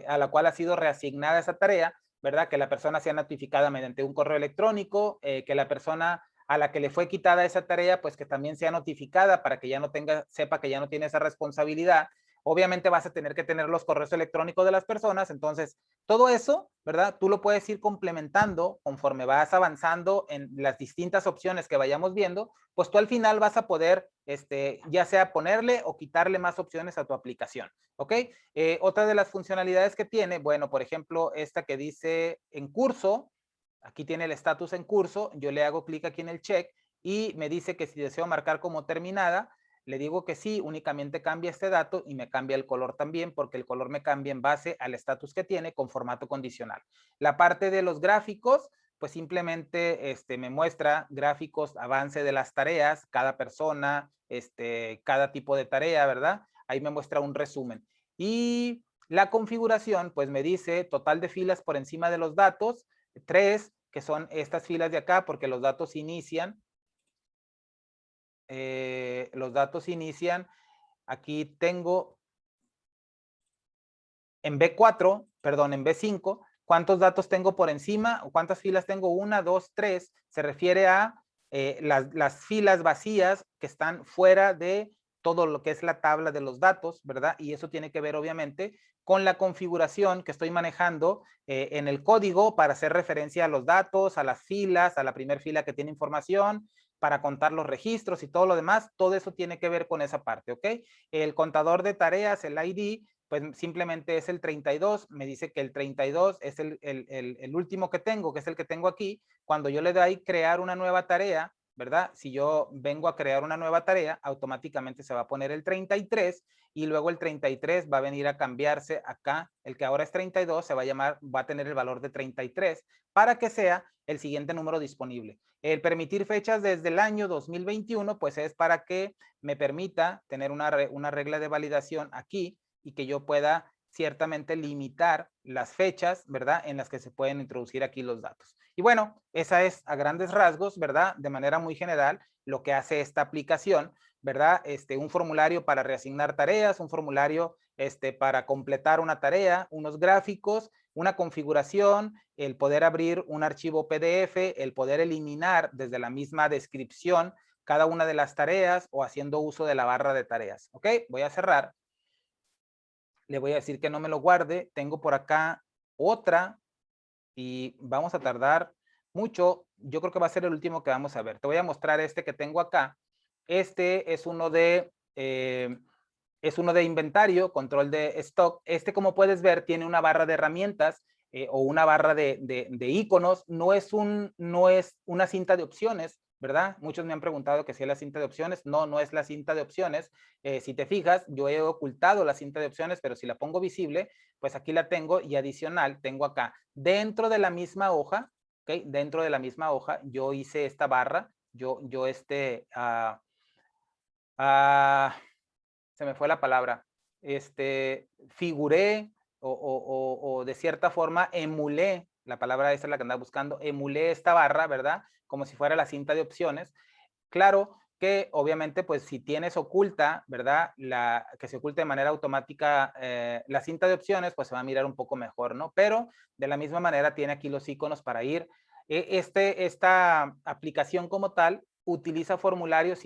a la cual ha sido reasignada esa tarea, ¿verdad? Que la persona sea notificada mediante un correo electrónico, que la persona a la que le fue quitada esa tarea, pues que también sea notificada para que ya no sepa que ya no tiene esa responsabilidad. Obviamente vas a tener que tener los correos electrónicos de las personas, entonces todo eso, ¿verdad? Tú lo puedes ir complementando conforme vas avanzando en las distintas opciones que vayamos viendo, pues tú al final vas a poder, ya sea ponerle o quitarle más opciones a tu aplicación, ¿ok? Otra de las funcionalidades que tiene, bueno, por ejemplo, esta que dice en curso, aquí tiene el estatus en curso, yo le hago clic aquí en el check y me dice que si deseo marcar como terminada, le digo que sí, únicamente cambia este dato y me cambia el color también, porque el color me cambia en base al estatus que tiene con formato condicional. La parte de los gráficos, pues simplemente me muestra gráficos, avance de las tareas, cada persona, cada tipo de tarea, ¿verdad? Ahí me muestra un resumen. Y la configuración, pues me dice total de filas por encima de los datos, 3, que son estas filas de acá, porque los datos inician, aquí tengo en B4, perdón, en B5, ¿cuántos datos tengo por encima? ¿O cuántas filas tengo? 1, 2, 3. Se refiere a las filas vacías que están fuera de todo lo que es la tabla de los datos, ¿verdad? Y eso tiene que ver, obviamente, con la configuración que estoy manejando en el código para hacer referencia a los datos, a las filas, a la primera fila que tiene información, para contar los registros y todo lo demás. Todo eso tiene que ver con esa parte, ¿ok? El contador de tareas, el ID, pues simplemente es el 32, me dice que el 32 es el último que tengo, que es el que tengo aquí. Cuando yo le doy crear una nueva tarea, ¿verdad? Si yo vengo a crear una nueva tarea, automáticamente se va a poner el 33 y luego el 33 va a venir a cambiarse acá. El que ahora es 32 se va a llamar, va a tener el valor de 33 para que sea el siguiente número disponible. El permitir fechas desde el año 2021, pues es para que me permita tener una regla de validación aquí y que yo pueda ciertamente limitar las fechas, ¿verdad? En las que se pueden introducir aquí los datos. Y bueno, esa es a grandes rasgos, ¿verdad? De manera muy general, lo que hace esta aplicación, ¿verdad? Un formulario para reasignar tareas, un formulario para completar una tarea, unos gráficos, una configuración, el poder abrir un archivo PDF, el poder eliminar desde la misma descripción cada una de las tareas o haciendo uso de la barra de tareas. ¿Ok? Voy a cerrar. Le voy a decir que no me lo guarde. Tengo por acá otra y vamos a tardar mucho. Yo creo que va a ser el último que vamos a ver. Te voy a mostrar este que tengo acá. Este es uno de inventario, control de stock. Como puedes ver, tiene una barra de herramientas o una barra de iconos. No es una cinta de opciones, ¿verdad? Muchos me han preguntado que si es la cinta de opciones. No, no es la cinta de opciones. Si te fijas, yo he ocultado la cinta de opciones, pero si la pongo visible, pues aquí la tengo y adicional tengo acá. Dentro de la misma hoja, ¿ok? Dentro de la misma hoja, yo hice esta barra. Se me fue la palabra, figuré o de cierta forma emulé, la palabra esa es la que andaba buscando, emulé esta barra, ¿verdad? Como si fuera la cinta de opciones. Claro que obviamente pues si tienes oculta, ¿verdad? Que se oculte de manera automática la cinta de opciones, pues se va a mirar un poco mejor, ¿no? Pero de la misma manera tiene aquí los iconos para ir. Esta aplicación como tal utiliza formularios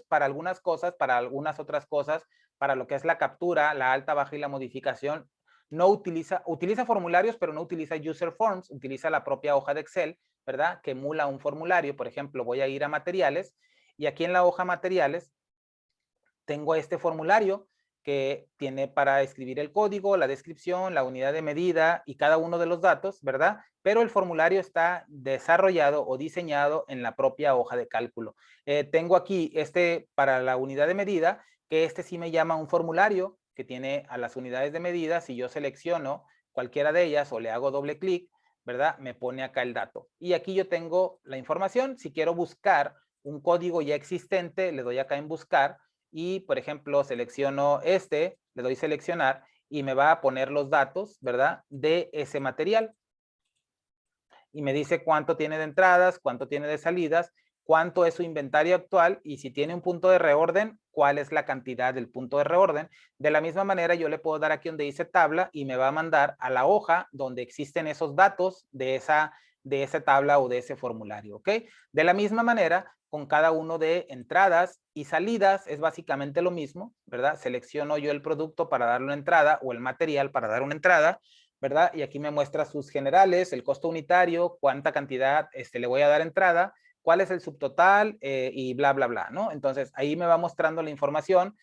para algunas cosas, para algunas otras cosas, para lo que es la captura, la alta, baja y la modificación. No utiliza formularios, pero no utiliza user forms, utiliza la propia hoja de Excel, ¿verdad? Que emula un formulario. Por ejemplo, voy a ir a materiales y aquí en la hoja materiales tengo este formulario que tiene para escribir el código, la descripción, la unidad de medida y cada uno de los datos, ¿verdad? Pero el formulario está desarrollado o diseñado en la propia hoja de cálculo. Tengo aquí para la unidad de medida, que sí me llama un formulario que tiene a las unidades de medida. Si yo selecciono cualquiera de ellas o le hago doble clic, ¿verdad? Me pone acá el dato. Y aquí yo tengo la información. Si quiero buscar un código ya existente, le doy acá en buscar y, por ejemplo, selecciono le doy seleccionar y me va a poner los datos, ¿verdad? De ese material. y me dice cuánto tiene de entradas, cuánto tiene de salidas, cuánto es su inventario actual y si tiene un punto de reorden, cuál es la cantidad del punto de reorden. De la misma manera, yo le puedo dar aquí donde dice tabla y me va a mandar a la hoja donde existen esos datos de esa tabla o de ese formulario, ¿ok? De la misma manera, con cada uno de entradas y salidas es básicamente lo mismo, ¿verdad? Selecciono yo el producto para darle una entrada o el material para dar una entrada, ¿verdad? Y aquí me muestra sus generales, el costo unitario, cuánta cantidad le voy a dar entrada, cuál es el subtotal y bla, bla, bla, ¿no? Entonces, ahí me va mostrando la información,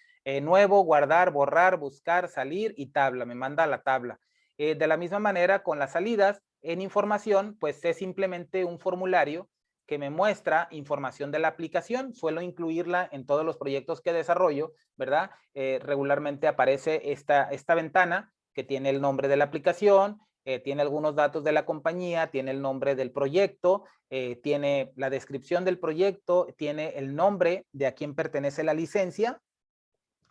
nuevo, guardar, borrar, buscar, salir y tabla, me manda a la tabla. De la misma manera, con las salidas, en información, pues es simplemente un formulario que me muestra información de la aplicación. Suelo incluirla en todos los proyectos que desarrollo, ¿verdad? Regularmente aparece esta ventana que tiene el nombre de la aplicación, tiene algunos datos de la compañía, tiene el nombre del proyecto, tiene la descripción del proyecto, tiene el nombre de a quién pertenece la licencia.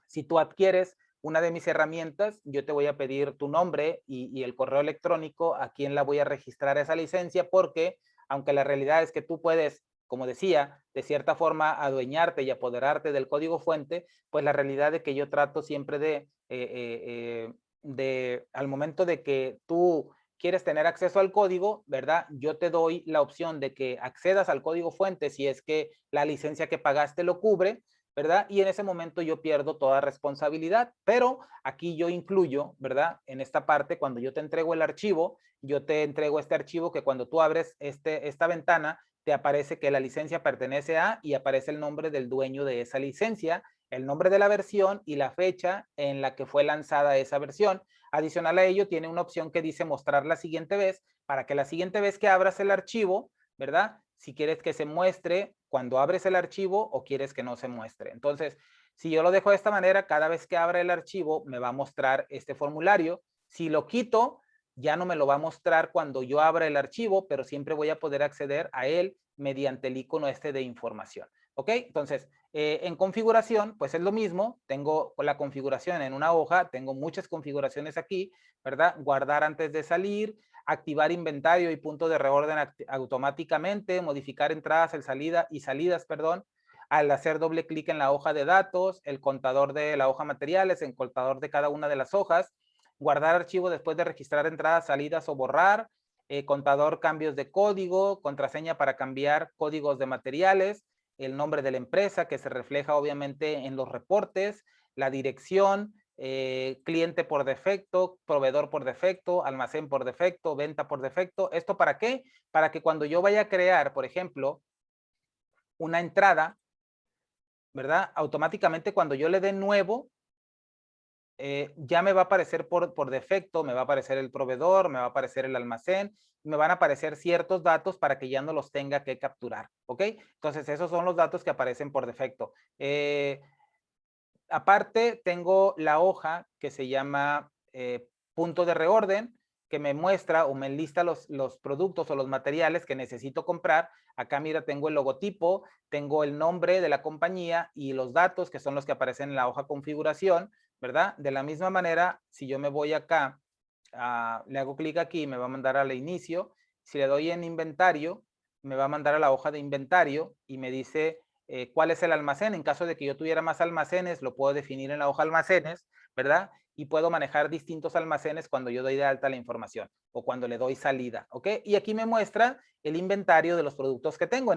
Si tú adquieres una de mis herramientas, yo te voy a pedir tu nombre y el correo electrónico a quién la voy a registrar esa licencia, porque aunque la realidad es que tú puedes, como decía, de cierta forma adueñarte y apoderarte del código fuente, pues la realidad es que yo trato siempre al momento de que tú quieres tener acceso al código, ¿verdad? Yo te doy la opción de que accedas al código fuente si es que la licencia que pagaste lo cubre, ¿verdad? Y en ese momento yo pierdo toda responsabilidad, pero aquí yo incluyo, ¿verdad? En esta parte, cuando yo te entrego el archivo, yo te entrego este archivo que cuando tú abres esta ventana, te aparece que la licencia pertenece a y aparece el nombre del dueño de esa licencia, el nombre de la versión y la fecha en la que fue lanzada esa versión. Adicional a ello, tiene una opción que dice mostrar la siguiente vez, para que la siguiente vez que abras el archivo, ¿verdad? Si quieres que se muestre cuando abres el archivo o quieres que no se muestre. Entonces, si yo lo dejo de esta manera, cada vez que abra el archivo me va a mostrar este formulario. Si lo quito, ya no me lo va a mostrar cuando yo abra el archivo, pero siempre voy a poder acceder a él mediante el icono de información. ¿Ok? Entonces, en configuración, pues es lo mismo. Tengo la configuración en una hoja, tengo muchas configuraciones aquí, ¿verdad? Guardar antes de salir, activar inventario y punto de reorden automáticamente, modificar entradas y salidas, perdón, al hacer doble clic en la hoja de datos, el contador de la hoja materiales, el contador de cada una de las hojas, guardar archivo después de registrar entradas, salidas o borrar, contador cambios de código, contraseña para cambiar códigos de materiales, el nombre de la empresa que se refleja obviamente en los reportes, la dirección, cliente por defecto, proveedor por defecto, almacén por defecto, venta por defecto. ¿Esto para qué? Para que cuando yo vaya a crear, por ejemplo, una entrada, ¿verdad? Automáticamente cuando yo le dé nuevo, ya me va a aparecer por defecto, me va a aparecer el proveedor, me va a aparecer el almacén, me van a aparecer ciertos datos para que ya no los tenga que capturar, ¿ok? Entonces, esos son los datos que aparecen por defecto. Aparte, tengo la hoja que se llama punto de reorden, que me muestra o me enlista los productos o los materiales que necesito comprar. Acá, mira, tengo el logotipo, tengo el nombre de la compañía y los datos que son los que aparecen en la hoja configuración, ¿verdad? De la misma manera, si yo me voy acá, le hago clic aquí, me va a mandar al inicio. Si le doy en inventario, me va a mandar a la hoja de inventario y me dice cuál es el almacén. En caso de que yo tuviera más almacenes, lo puedo definir en la hoja almacenes, ¿verdad? Y puedo manejar distintos almacenes cuando yo doy de alta la información o cuando le doy salida, ¿ok? Y aquí me muestra el inventario de los productos que tengo.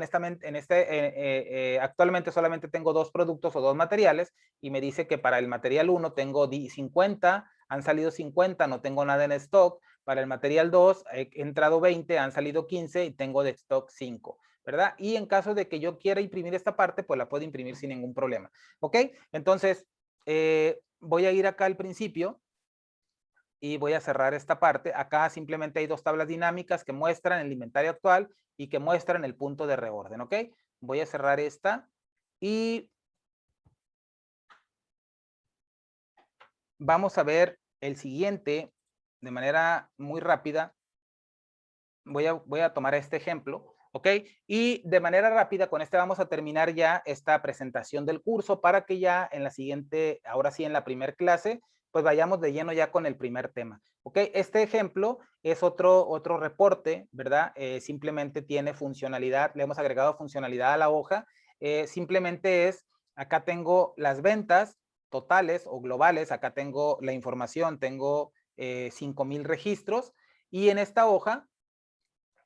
Actualmente solamente tengo 2 productos o 2 materiales y me dice que para el material 1 tengo 50, han salido 50, no tengo nada en stock. Para el material 2 he entrado 20, han salido 15 y tengo de stock 5. ¿Verdad? Y en caso de que yo quiera imprimir esta parte, pues la puedo imprimir sin ningún problema. ¿Ok? Entonces, voy a ir acá al principio y voy a cerrar esta parte. Acá simplemente hay 2 tablas dinámicas que muestran el inventario actual y que muestran el punto de reorden. ¿Ok? Voy a cerrar esta y vamos a ver el siguiente de manera muy rápida. Voy a tomar este ejemplo, ¿ok? Y de manera rápida, con este vamos a terminar ya esta presentación del curso para que ya en la siguiente, ahora sí en la primera clase, pues vayamos de lleno ya con el primer tema. ¿Ok? Este ejemplo es otro reporte, ¿verdad? Simplemente tiene funcionalidad, le hemos agregado funcionalidad a la hoja. Simplemente es, acá tengo las ventas totales o globales, acá tengo la información, tengo 5,000 registros y en esta hoja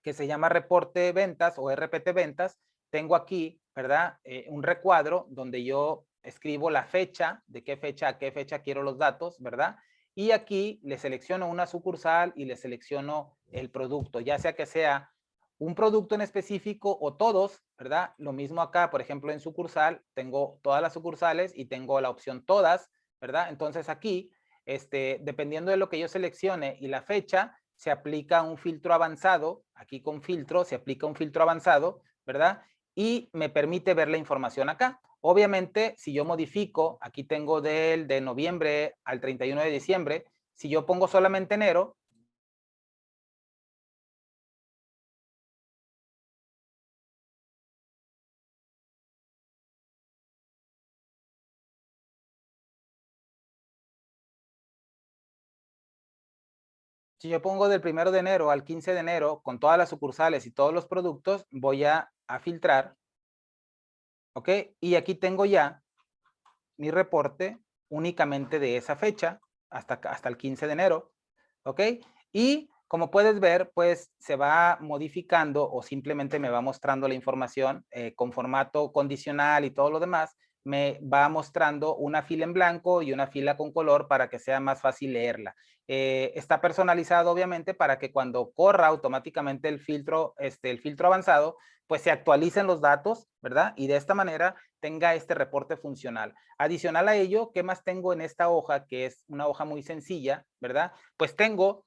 que se llama reporte ventas o RPT ventas, tengo aquí, ¿verdad? Un recuadro donde yo escribo la fecha, de qué fecha a qué fecha quiero los datos, ¿verdad? Y aquí le selecciono una sucursal y le selecciono el producto, ya sea que sea un producto en específico o todos, ¿verdad? Lo mismo acá, por ejemplo, en sucursal, tengo todas las sucursales y tengo la opción todas, ¿verdad? Entonces aquí, dependiendo de lo que yo seleccione y la fecha, se aplica un filtro avanzado, aquí con filtro, se aplica un filtro avanzado, ¿verdad? Y me permite ver la información acá. Obviamente, si yo modifico, aquí tengo de noviembre al 31 de diciembre, si yo pongo solamente enero, si yo pongo del 1 de enero al 15 de enero con todas las sucursales y todos los productos, voy a filtrar, ¿ok? Y aquí tengo ya mi reporte únicamente de esa fecha hasta el 15 de enero, ¿ok? Y como puedes ver, pues se va modificando o simplemente me va mostrando la información con formato condicional y todo lo demás, me va mostrando una fila en blanco y una fila con color para que sea más fácil leerla. Está personalizado obviamente para que cuando corra automáticamente el filtro avanzado, pues se actualicen los datos, ¿verdad? Y de esta manera tenga este reporte funcional. Adicional a ello, ¿qué más tengo en esta hoja? Que es una hoja muy sencilla, ¿verdad? Pues tengo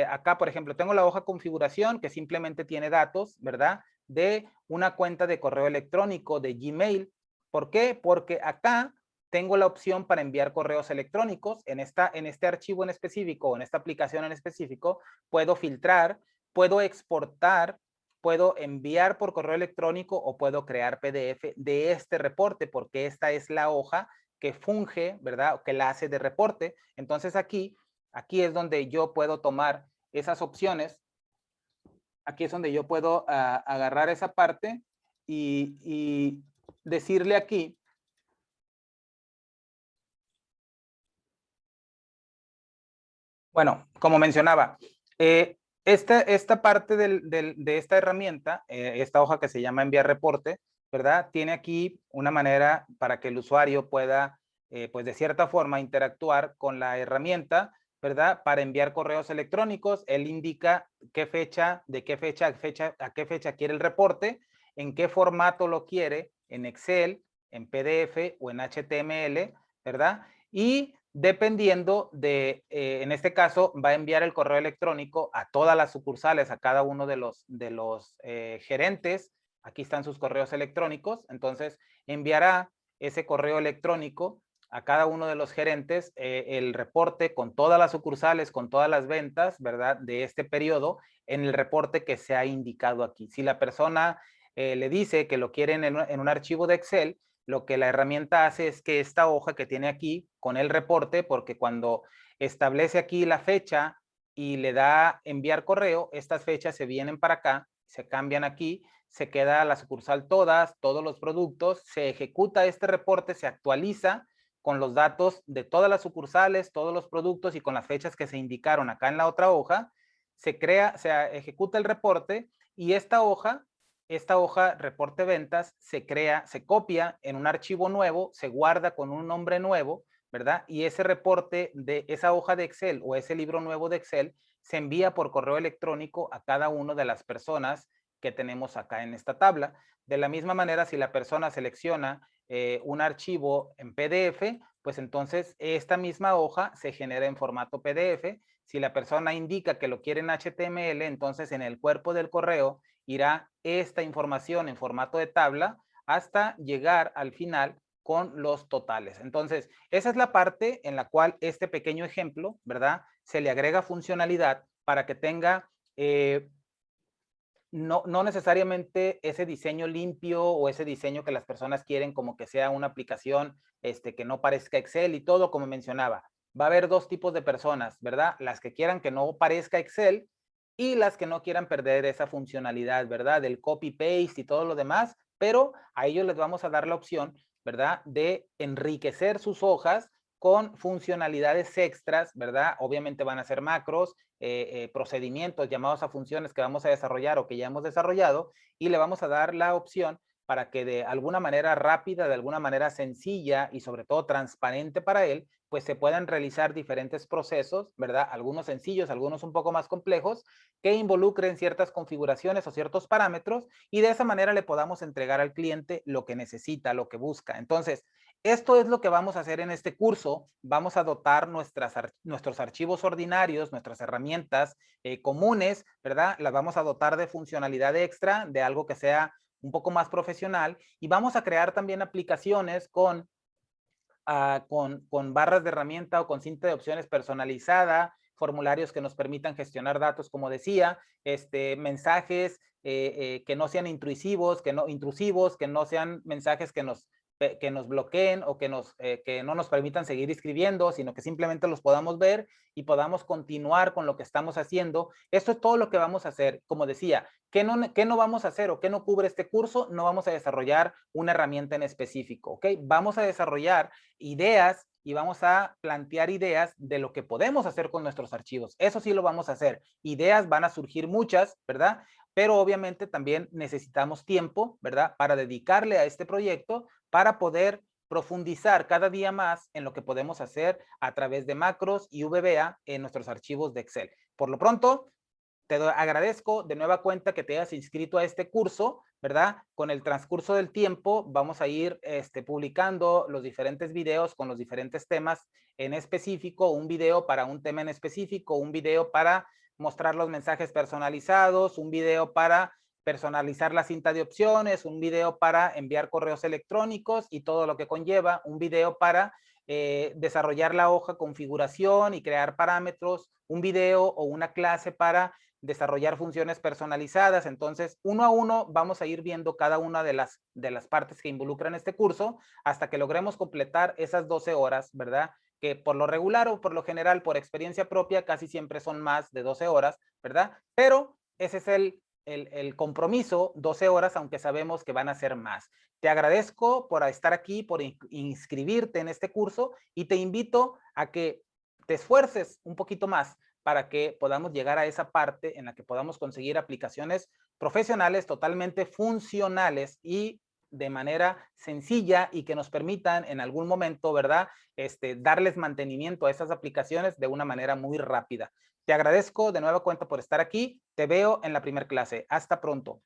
acá, por ejemplo, tengo la hoja configuración que simplemente tiene datos, ¿verdad? De una cuenta de correo electrónico de Gmail. ¿Por qué? Porque acá tengo la opción para enviar correos electrónicos. En este archivo en específico, en esta aplicación en específico, puedo filtrar, puedo exportar, puedo enviar por correo electrónico o puedo crear PDF de este reporte, porque esta es la hoja que funge, ¿verdad? O que la hace de reporte. Entonces aquí es donde yo puedo tomar esas opciones. Aquí es donde yo puedo agarrar esa parte y decirle aquí, bueno, como mencionaba, esta parte de esta herramienta, esta hoja que se llama enviar reporte, ¿verdad? Tiene aquí una manera para que el usuario pueda, pues de cierta forma, interactuar con la herramienta, ¿verdad? Para enviar correos electrónicos. Él indica qué fecha, de qué fecha a qué fecha quiere el reporte, en qué formato lo quiere, en Excel, en PDF o en HTML, ¿verdad? Y dependiendo de, en este caso, va a enviar el correo electrónico a todas las sucursales, a cada uno de los gerentes. Aquí están sus correos electrónicos. Entonces, enviará ese correo electrónico a cada uno de los gerentes el reporte con todas las sucursales, con todas las ventas, ¿verdad? De este periodo en el reporte que se ha indicado aquí. Si la persona le dice que lo quiere en un archivo de Excel, lo que la herramienta hace es que esta hoja que tiene aquí con el reporte, porque cuando establece aquí la fecha y le da enviar correo, estas fechas se vienen para acá, se cambian aquí, se queda la sucursal todos los productos, se ejecuta este reporte, se actualiza con los datos de todas las sucursales, todos los productos y con las fechas que se indicaron acá en la otra hoja, se ejecuta el reporte y esta hoja reporte ventas se crea, se copia en un archivo nuevo, se guarda con un nombre nuevo, ¿verdad? Y ese reporte de esa hoja de Excel o ese libro nuevo de Excel se envía por correo electrónico a cada una de las personas que tenemos acá en esta tabla. De la misma manera, si la persona selecciona un archivo en PDF, pues entonces esta misma hoja se genera en formato PDF. Si la persona indica que lo quiere en HTML, entonces en el cuerpo del correo irá esta información en formato de tabla hasta llegar al final con los totales. Entonces, esa es la parte en la cual este pequeño ejemplo, ¿verdad? Se le agrega funcionalidad para que tenga no necesariamente ese diseño limpio o ese diseño que las personas quieren como que sea una aplicación que no parezca Excel y todo, como mencionaba. va a haber dos tipos de personas, ¿verdad? Las que quieran que no parezca Excel y las que no quieran perder esa funcionalidad, ¿verdad? Del copy-paste y todo lo demás, pero a ellos les vamos a dar la opción, ¿verdad? De enriquecer sus hojas con funcionalidades extras, ¿verdad? Obviamente van a ser macros, procedimientos llamados a funciones que vamos a desarrollar o que ya hemos desarrollado, y le vamos a dar la opción para que de alguna manera rápida, de alguna manera sencilla y sobre todo transparente para él, pues se puedan realizar diferentes procesos, ¿verdad? Algunos sencillos, algunos un poco más complejos, que involucren ciertas configuraciones o ciertos parámetros, y de esa manera le podamos entregar al cliente lo que necesita, lo que busca. Entonces, esto es lo que vamos a hacer en este curso. Vamos a dotar nuestros archivos ordinarios, nuestras herramientas comunes, ¿verdad? Las vamos a dotar de funcionalidad extra, de algo que sea un poco más profesional, y vamos a crear también aplicaciones con barras de herramienta o con cinta de opciones personalizada, formularios que nos permitan gestionar datos, como decía, mensajes que no sean intrusivos, que no sean mensajes que nos bloqueen o que no nos permitan seguir escribiendo, sino que simplemente los podamos ver y podamos continuar con lo que estamos haciendo. Esto es todo lo que vamos a hacer. Como decía, ¿qué no vamos a hacer o qué no cubre este curso? No vamos a desarrollar una herramienta en específico, ¿ok? Vamos a desarrollar ideas y vamos a plantear ideas de lo que podemos hacer con nuestros archivos. Eso sí lo vamos a hacer. Ideas van a surgir muchas, ¿verdad? Pero obviamente también necesitamos tiempo, ¿verdad? Para dedicarle a este proyecto, para poder profundizar cada día más en lo que podemos hacer a través de macros y VBA en nuestros archivos de Excel. Por lo pronto, te agradezco de nueva cuenta que te hayas inscrito a este curso, ¿verdad? Con el transcurso del tiempo vamos a ir publicando los diferentes videos con los diferentes temas en específico, un video para un tema en específico, un video para mostrar los mensajes personalizados, un video para personalizar la cinta de opciones, un video para enviar correos electrónicos y todo lo que conlleva, un video para desarrollar la hoja configuración y crear parámetros, un video o una clase para desarrollar funciones personalizadas. Entonces, uno a uno vamos a ir viendo cada una de las partes que involucran este curso hasta que logremos completar esas 12 horas, ¿verdad? Que por lo regular o por lo general, por experiencia propia, casi siempre son más de 12 horas, ¿verdad? Pero ese es el compromiso, 12 horas, aunque sabemos que van a ser más. Te agradezco por estar aquí, por inscribirte en este curso, y te invito a que te esfuerces un poquito más para que podamos llegar a esa parte en la que podamos conseguir aplicaciones profesionales totalmente funcionales y de manera sencilla, y que nos permitan en algún momento, ¿verdad? Darles mantenimiento a esas aplicaciones de una manera muy rápida. Te agradezco de nueva cuenta por estar aquí. Te veo en la primera clase. Hasta pronto.